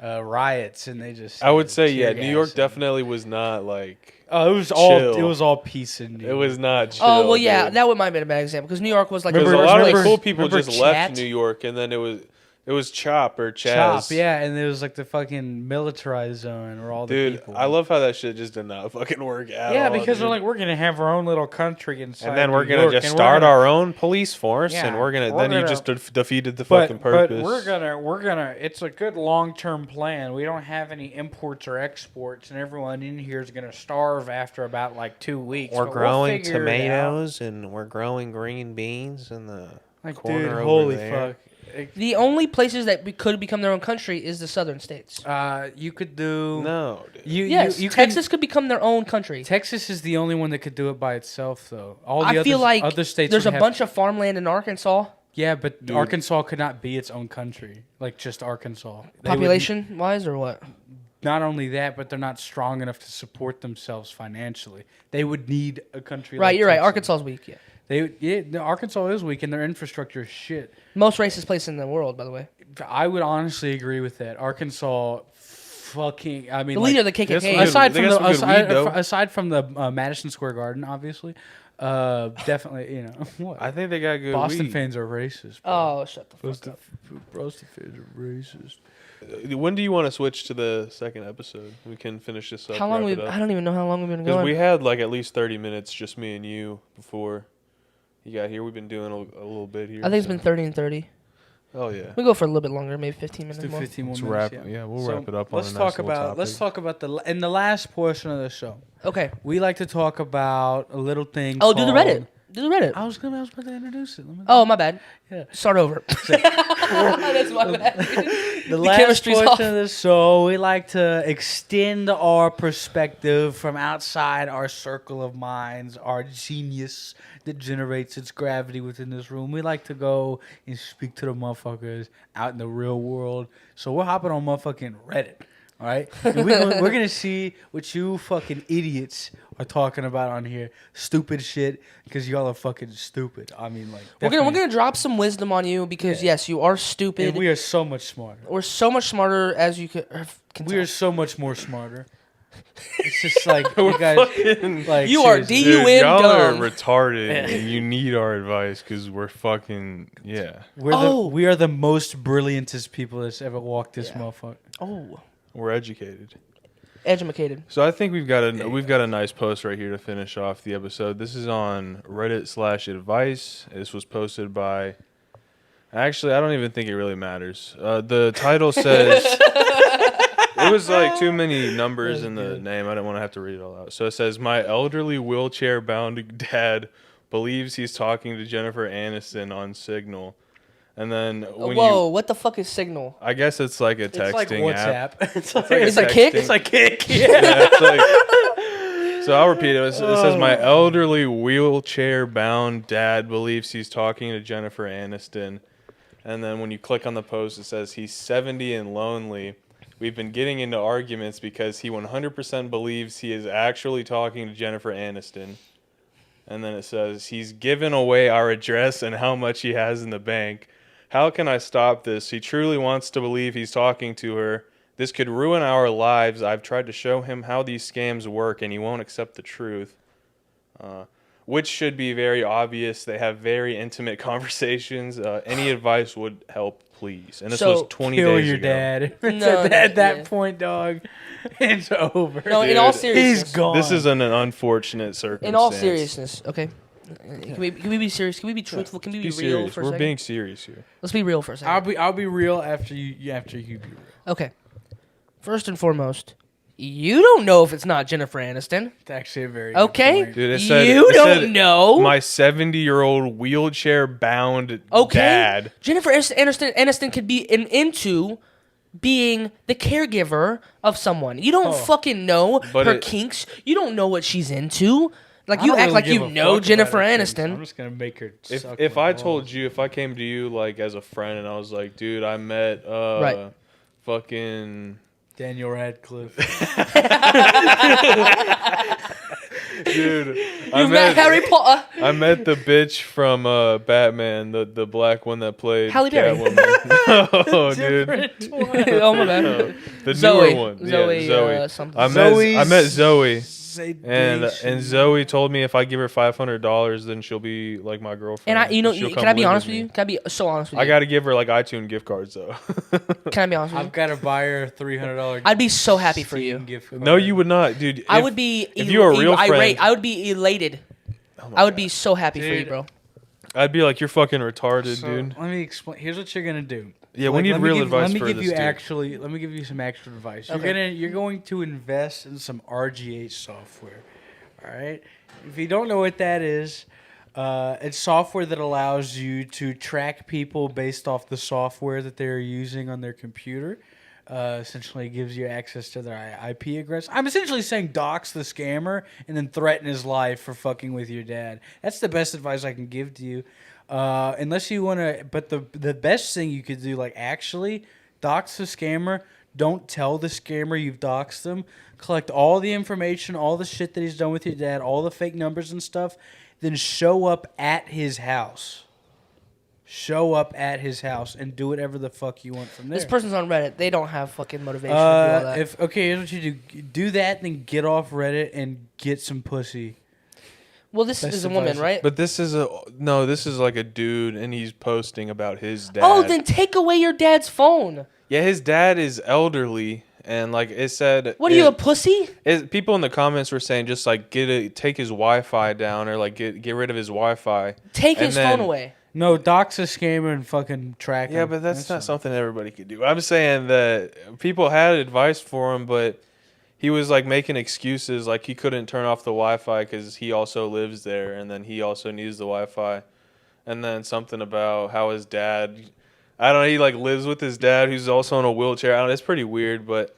riots, and they just I would say, tear yeah, New York gas and- definitely was not like. Oh, it was chill. all peace in New It York. was not chill. oh well, yeah, dude. that might have been a bad example because New York was like Because the a first lot of place. the cool people remember just left Chat? New York, and then it was Chop or Chaz. Chop, yeah, and there was like the fucking militarized zone where all the Dude, people. I love how that shit just did not fucking work at Yeah, all. because they're dude. like, we're gonna have our own little country inside. and then we're New gonna York, just and we're start gonna- our own police force, Yeah, and we're gonna. we're Then you gonna- just defeated the fucking purpose. But we're gonna. It's a good long term plan. We don't have any imports or exports, and everyone in here is gonna starve after about like 2 weeks. We're but growing we'll figure it out. tomatoes, and we're growing green beans in the Like, corner dude, over holy there. fuck! The only places that could become their own country is the southern states. You could do. No, dude. Yes, you Texas could become their own country. Texas is the only one that could do it by itself, though. All the I feel like other states. there's would a have- bunch of farmland in Arkansas, Yeah, but Arkansas could not be its own country, like just Arkansas. They would- population wise, or what? Not only that, but they're not strong enough to support themselves financially. They would need a country. Right, like you're right. Texas. Arkansas's weak. Yeah, Arkansas is weak, and their infrastructure is shit. most racist place in the world, by the way. I would honestly agree with that. Arkansas, fucking. I mean, The leader of the Yes, KKK. we- aside They from got the some good weed, though. aside from the Madison Square Garden, obviously, definitely, you know what. I think they got good Boston weed. fans are racist. Bro. Oh, shut the fuck up. Boston fans are racist. When do you want to switch to the second episode? We can finish this up. How long wrap we? it up. I don't even know how long we've been Because going. we had like at least 30 minutes, just me and you, before you got here. We've been doing a little bit here. I think it's so- been 30 and 30. Oh yeah. We go for a little bit longer, maybe 15 minutes Let's do more. 15 more Let's minutes. wrap. Yeah, we'll So wrap it up. Let's on a talk nice little about. topic. Let's talk about in the last portion of the show. Okay. We like to talk about a little thing. Oh, do the called- Reddit. Do the Reddit. I was about to introduce it. Oh, my bad. Yeah. Start over. That's my bad. The last chemistry's portion off. of the show, we like to extend our perspective from outside our circle of minds, our genius that generates its gravity within this room. We like to go and speak to the motherfuckers out in the real world. So we're hopping on motherfucking Reddit, all right? And we're gonna see what you fucking idiots are talking about on here. Stupid shit, because y'all are fucking stupid. I mean, like We're definitely. gonna drop some wisdom on you because yes, you are stupid. And we are so much smarter. We're so much smarter as you can We tell. are so much more smarter. It's just like you guys, like You are seriously. D-U-N Dude, y'all dumb. are retarded, and you need our advice because we're fucking We are the most brilliantest people that's ever walked this motherfucker. Oh, we're educated. educated. So I think we've got a nice post right here to finish off the episode. This is on Reddit/advice. This was posted by. Actually, I don't even think it really matters. The title says. It was like too many numbers in the name. I didn't want to have to read it all out. So it says, my elderly wheelchair-bound dad believes he's talking to Jennifer Aniston on Signal. And then when Whoa, what the fuck is Signal? I guess it's like a texting it's like app. WhatsApp. It's like, It's like Kick? It's like Kick. Yeah. Yeah, it's like, so I'll repeat it. It says, my elderly wheelchair-bound dad believes he's talking to Jennifer Aniston. And then when you click on the post, it says, he's 70 and lonely. We've been getting into arguments because he 100% believes he is actually talking to Jennifer Aniston. And then it says, he's given away our address and how much he has in the bank. How can I stop this? He truly wants to believe he's talking to her. This could ruin our lives. I've tried to show him how these scams work, and he won't accept the truth. Which should be very obvious. They have very intimate conversations. Any advice would help, please. And this So, was 20 Kill days your ago. dad. No, at that yeah. point, dog, it's over. No, in all Dude, seriousness. He's gone. This is an unfortunate circumstance. In all seriousness, okay. Can we be serious? Can we be truthful? Can we Be be real serious. for a We're second? being serious here. Let's be real for a second. I'll be real after you be real. Okay. First and foremost, you don't know if it's not Jennifer Aniston. It's actually a very good Okay? point. Dude, it said, You it don't said know. My 70-year-old wheelchair-bound Okay. dad. Jennifer Aniston could be into being the caregiver of someone. You don't fucking know But her it- kinks. You don't know what she's into. Like I you don't act really like give you a know fuck Jennifer about her kids. I'm Aniston. just gonna make her. If I told you, if I came to you like as a friend and I was like, dude, I met Right. fucking Daniel Radcliffe. dude, You met Harry Potter. I met the bitch from Batman, the black one that played Halle Berry. Catwoman. No, dude. Oh my bad. The Zoe. newer one. Zoe, yeah, Zoe. something. I met Zoe. And Sedation. Zoe told me if I give her $500, then she'll be like my girlfriend. And I, you know, She'll can come I be live honest with me. you? Can I be so honest with you? I got to give her like iTunes gift cards though. Can I be honest with you? I've got to buy her $300. I'd be so happy for you. Gift card. No, you would not, dude. I If- would be. if you were a real irate. friend- I would be elated. I would be so happy for you, Dude. bro. I'd be like, you're fucking retarded, So, dude. let me explain. Here's what you're gonna do. Yeah, we need let me real give- advice Let me for give this you dude. Let me give you some actual advice. Okay. You're going to invest in some RGH software. All right. If you don't know what that is, it's software that allows you to track people based off the software that they're using on their computer. Essentially gives you access to their IP address. I'm essentially saying dox the scammer and then threaten his life for fucking with your dad. That's the best advice I can give to you. Unless you want to, but the best thing you could do, like actually dox the scammer. Don't tell the scammer you've doxed them. Collect all the information, all the shit that he's done with your dad, all the fake numbers and stuff. Then show up at his house. Show up at his house and do whatever the fuck you want from there. This person's on Reddit. They don't have fucking motivation to do all that. Here's what you do: do that, then get off Reddit and get some pussy. Well, this Best is a woman, advice. right? But this is this is like a dude, and he's posting about his dad. Oh, then take away your dad's phone. Yeah, his dad is elderly, and like it said. What are you, a pussy? People in the comments were saying just like take his Wi-Fi down, or like get rid of his Wi-Fi. Take And his then- phone away. No, dox a scammer and fucking track him. Yeah, but that's not fine. something everybody could do. I'm saying that people had advice for him, but he was like making excuses, like he couldn't turn off the Wi-Fi because he also lives there, and then he also needs the Wi-Fi, and then something about how his dad, I don't know, he like lives with his dad who's also in a wheelchair. I don't know, it's pretty weird, but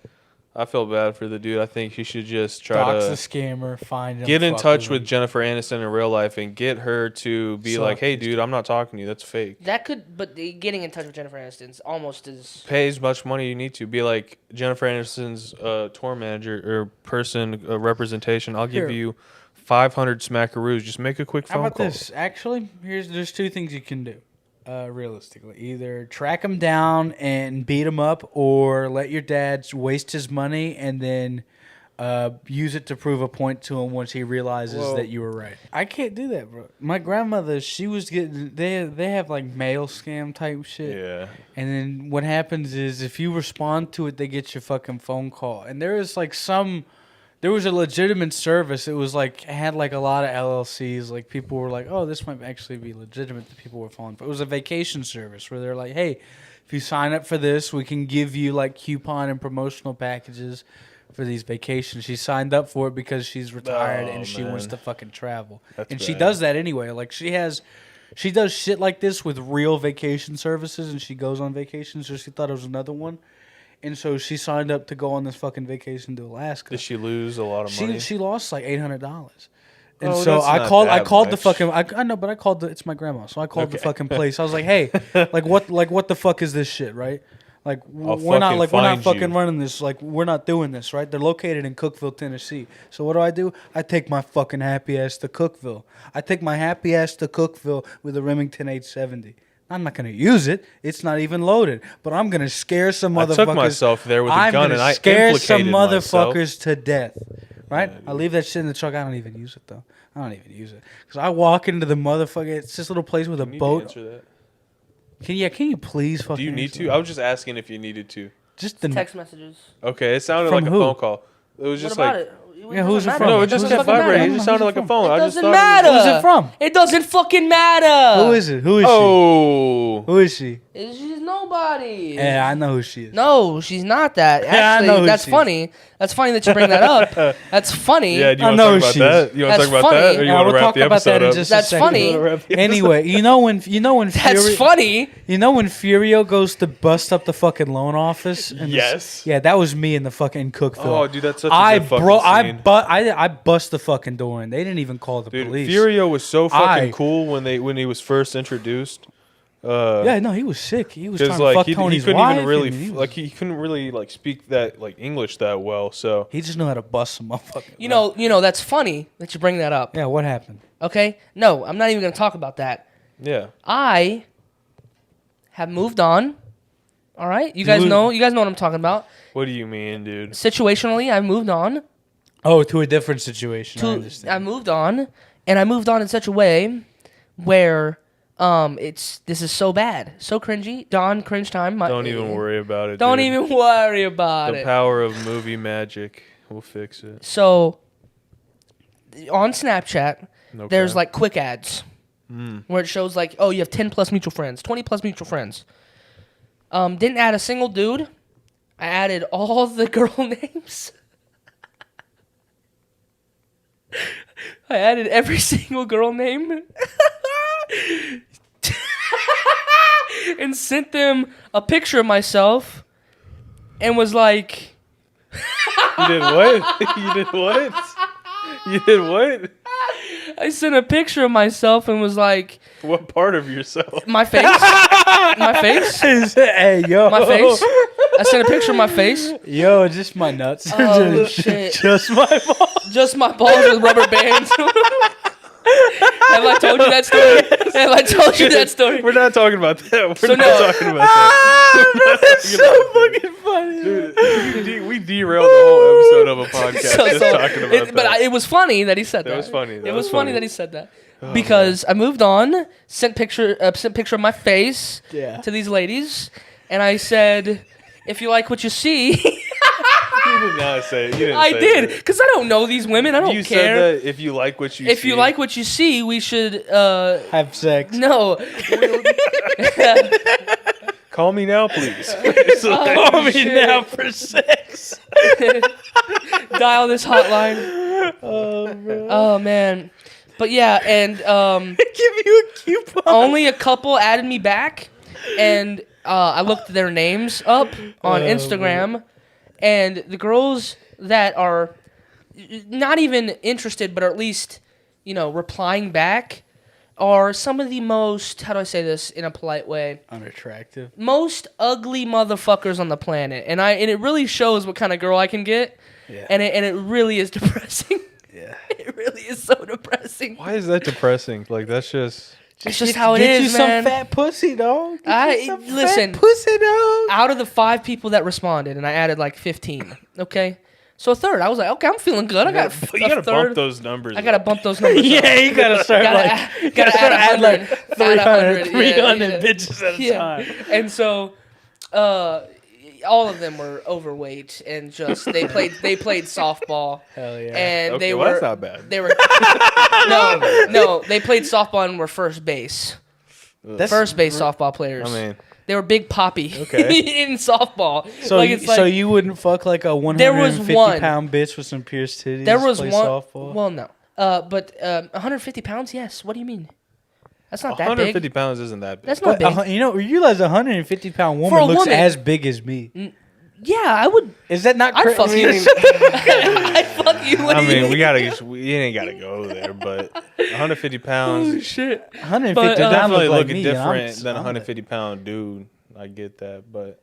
I feel bad for the dude. I think he should just try Dox to the scammer, find him, get in fuck touch him. with Jennifer Aniston in real life and get her to be like, hey, dude, I'm not talking to you. That's fake. That could, but getting in touch with Jennifer Aniston's almost as. Pay as much money you need to. Be like Jennifer Aniston's tour manager or person representation. I'll give Here. you 500 smackaroos. Just make a quick How phone about call. this? Actually, there's two things you can do. Realistically, either track him down and beat him up, or let your dad waste his money and then use it to prove a point to him once he realizes that you were right. I can't do that, bro. My grandmother, she was getting they have like mail scam type shit. Yeah. And then what happens is if you respond to it, they get your fucking phone call. And there was a legitimate service. It was like, it had like a lot of LLCs. Like people were like, oh, this might actually be legitimate that people were falling for. It was a vacation service where they're like, hey, if you sign up for this, we can give you like coupon and promotional packages for these vacations. She signed up for it because she's retired and she wants man. to fucking travel. That's and she bad. does that anyway. Like she does shit like this with real vacation services, and she goes on vacation, so she thought it was another one. And so she signed up to go on this fucking vacation to Alaska. Did she lose a lot of money? She lost like $800. And Oh, so that's I not called that the much. fucking I know, but I called it's my grandma. So I called the Okay. fucking place. I was like, "Hey, what the fuck is this shit, right? Like I'll we're not fucking find fucking you." running this. Like we're not doing this, right? They're located in Cookeville, Tennessee. So what do? I take my fucking happy ass to Cookeville. I take my happy ass to Cookeville with a Remington 870. I'm not gonna use it. It's not even loaded. But I'm gonna scare some I motherfuckers. took myself there with a I'm gun gonna and I scare some implicated myself. motherfuckers to death. Right? Yeah, I leave that shit in the truck. I don't even use it though. I don't even use it because I walk into the motherfucker. It's this little place with a You need to boat. answer that. Can you please fucking? Do you need answer to? that? I was just asking if you needed to. Just the Text messages. Okay, it sounded From like who? a phone call. It was just what about like it? Yeah, who's it doesn't from? matter. no, it Who's just it kept fucking vibrating. matter? It just sounded like a phone. It I just doesn't thought matter. Who's it from? It doesn't fucking matter. Who is it? Who is Oh, she? Who is she? She's nobody. Yeah, I know who she is. No, she's not that. Yeah, I Actually, know who that's she is. funny. That's funny that you bring that up. That's funny. yeah. Do you I want know to talk who about she is. that? You want to That's talk about funny. that, or you Yeah, want we'll to wrap talk the about that episode in up? just That's a second. funny. You wanna wrap the Anyway, you know when That's funny. You know when Furio goes to bust up the fucking loan office? And Yes. yeah, that was me in the fucking Cookeville. Oh, dude, that's such a good fucking scene. I bust the fucking door in. They didn't even call the Dude, police. Furio was so fucking I- cool when he was first introduced. Yeah, no, he was sick. He was trying Because to like fuck he Tony's couldn't wife. even really and he was- like he couldn't really like speak that like English that well. So he just knew how to bust some motherfucking. You know that's funny that you bring that up. Yeah, what happened? Okay? No, I'm not even going to talk about that. yeah, I have moved on. All right? You You guys lo- know what I'm talking about. what do you mean, dude? Situationally, I've moved on. Oh, to a different situation. I I understand. moved on, and I moved on in such a way where this is so bad, so cringy. Dawn, cringe time. Don't even worry about it. Don't dude. even worry about The it. power of movie magic will fix it. So on Snapchat, Okay. there's like quick ads where it shows like, oh, you have 10 plus mutual friends, 20 plus mutual friends. Didn't add a single dude. I added all the girl names. I added every single girl name. And sent them a picture of myself and was like, You did what? You did what? You did what? I sent a picture of myself and was like, What part of yourself? my face, my face, Hey, yo. my face. I sent a picture of my face. Yo, just my nuts. Oh, shit. Just my balls. Just my balls with rubber bands. Have I told you that story? Have I told you that story? We're not talking about that. We're So not no. talking about that. That's so fucking funny. Dude, we derailed the whole episode of a podcast just talking about that. But it was funny that he said that. That was funny. It was funny that he said that. Because I moved on, sent picture of my face Yeah. to these ladies, and I said, if you like what you see, did not say it. You didn't I say did, that. because I don't know these women. I don't You care. said that if you like what you see. If you like what you see, we should. Have sex. No. Call me now, please. It's like- Call me now for sex. Dial this hotline. Oh man. But yeah, and Give you a coupon. only a couple added me back, and I looked their names up on Instagram, and the girls that are not even interested, but at least replying back, are some of the most, how do I say this in a polite way, Unattractive. most ugly motherfuckers on the planet, and it really shows what kind of girl I can get, Yeah. and it really is depressing. Yeah. It really is so depressing. Why is that depressing? Like that's just. It's just how it Get is, you man. some fat pussy, dog. Get you some Listen. fat pussy, dog. Out of the 5 people that responded, and I added like 15. Okay, so a third. I was like, okay, I'm feeling good. I got You gotta a third. bump those numbers. I gotta up. bump those numbers. up. Yeah, you gotta start Gotta start add add like 100. 300 bitches at a Yeah. time. And so, all of them were overweight and just they played softball. Hell yeah. And Okay, they well, were that's not bad. They were no, they played softball and were first base. That's First base softball players. I mean, They were big poppy Okay. in softball. so. So you wouldn't fuck like a There was 150 one. pound bitch with some pierced titties. There was play one. Softball? Well, no. But 150 pounds, yes. What do you mean? That's not that 150 big. pounds isn't that big. That's not But, big. you realize a 150 pound For woman a looks woman- as big as me. Yeah, I would. Is that not I'd crazy? fuck you. I'd fuck you. What I do mean, you we ain't gotta go there, but 150 pounds Oh shit. 150 But, pounds definitely look like looking me, and I'm- different than a I'm- 150 pound dude. I get that, but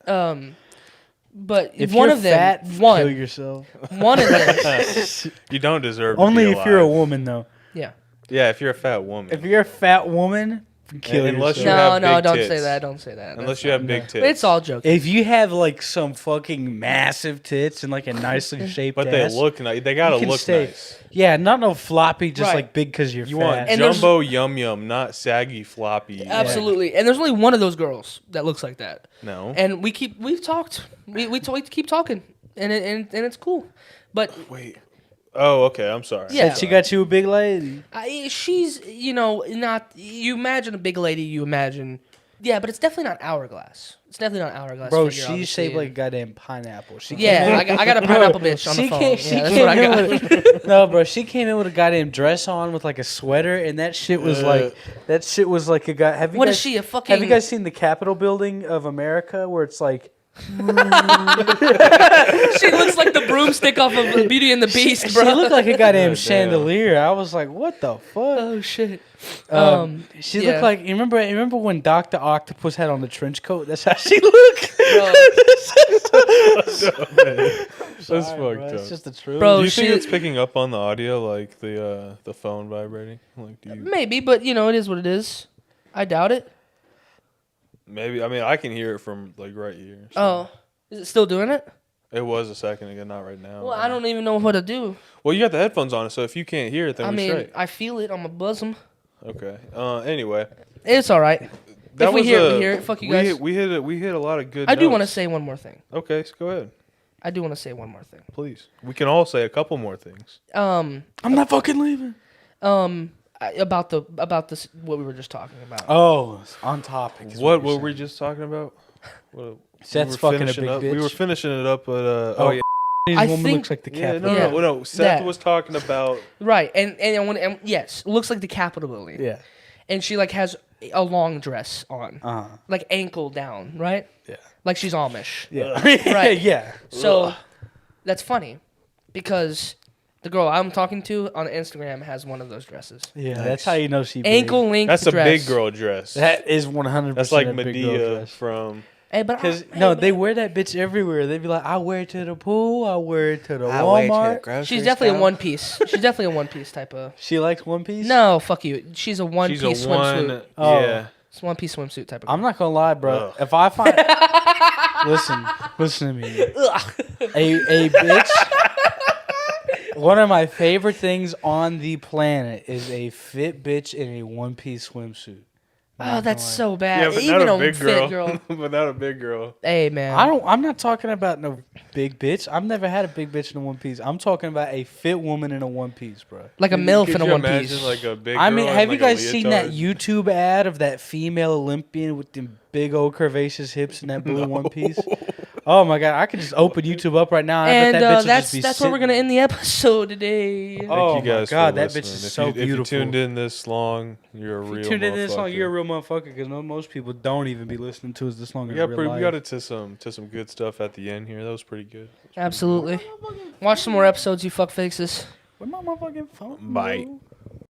But If one you're of them, fat, kill one yourself. of them. you don't deserve. To Only be if you're a alive. woman, though. Yeah. Yeah, if you're a fat woman. If you're a fat woman, kill Unless you yourself. No, have no, big don't tits. say that. Don't say that. Unless That's you have not- big tits. It's all joking. If you have like some fucking massive tits and like a nicely shaped But they ass, look nice. They gotta you can look stay- nice. Yeah, not no floppy, just Right. like big because you're You fat. want And there's- jumbo yum yum, not saggy floppy. Absolutely. And there's only one of those girls that looks like that. No. And we've talked. We keep talking, and it's cool. But Wait. Oh, okay. I'm sorry. Yeah. She got you a big lady. she's not. You imagine a big lady. You imagine. Yeah, but it's definitely not hourglass. It's definitely not hourglass. Bro, figure, she's obviously. shaped like a goddamn pineapple. She Yeah, I got a pineapple bitch on the she phone. Came, Yeah, she that's came what I got. in with, no, bro, she came in with a goddamn dress on with like a sweater, and that shit was like a guy. Have you What guys, is she? A fucking? Have you guys seen the Capitol building of America where it's like She looks like the broomstick off of Beauty and the Beast, she bro. looked like a goddamn Damn. chandelier? I was like, what the fuck? Oh shit. She yeah. looked like you remember when Dr. Octopus had on the trench coat? That's how she looked. Bro. That's Sorry, bro, fucked it's up. just the truth. Bro, Do you think she- it's picking up on the audio, like the phone vibrating? Like, do you? Maybe, but it is what it is. I doubt it. Maybe. I mean, I can hear it from like right here. so- Oh, is it still doing it? It was a second ago, not right now. Well, I don't even know what to do. Well, you got the headphones on, so if you can't hear it, then I we mean, straight. I feel it on my bosom. Okay. Anyway, It's all right. that If we was hear it, a- we hear it. Fuck you we guys. hit- we hit a lot of good. I do want to notes. say one more thing. Okay, so go ahead, I do want to say one more thing. please. We can all say a couple more things. I'm not fucking leaving. About this what we were just talking about. Oh, on topic. is What you're were we saying. just talking about? What, Seth's we were fucking a finishing big up. bitch. We were finishing it up, but Oh, yeah, This I woman think- looks like the yeah, Capitol. Yeah. no. Seth That. was talking about. Right, and yes, it looks like the Capitol building. Yeah. And she like has a long dress on, like ankle down, right? Yeah. Like she's Amish. Yeah. Right. Yeah. So that's funny because the girl I'm talking to on Instagram has one of those dresses. Yeah. Nice. That's how you know she big. Ankle length That's a dress. big girl dress. That is 100%. That's like a big girl Medea dress. from. Hey, but Because hey, no, man, they wear that bitch everywhere. They'd be like, I wear it to the pool. I wear it to the Walmart. she's definitely a one piece. She's definitely a one piece type of. She likes One Piece. No, fuck you. She's a one She's piece a one. swimsuit. Oh. Yeah. It's one piece swimsuit type of. I'm not gonna lie, bro. Ugh. If I find, listen to me. A bitch. One of my favorite things on the planet is a fit bitch in a one piece swimsuit. I'm Oh, not that's gonna so Yeah, bad. but Even not a a big fit girl. girl. But not a big girl. Hey, man. I'm not talking about no big bitch. I've never had a big bitch in a one piece. I'm talking about a fit woman in a one piece, bro. Like a Could MILF in a you one imagine, piece. like a big I mean, girl have in, you like, a guys seen that leotard? YouTube ad of that female Olympian with them big old curvaceous hips in that blue one piece? Oh my god, I could just open YouTube up right now. I And bet that bitch will that's just be that's where we're sitting gonna end the episode today. Thank Oh you my guys God, for that bitch listening. is If so you, beautiful. If you tuned in this long, you're a If real you tuned in this long, motherfucker. you're a real motherfucker because most people don't even be listening to us this long. We in got real we got life. it to some good stuff at the end here. That was pretty good. Absolutely. Watch some more episodes, you fuck faces. Where my motherfucking phone? Bye. go?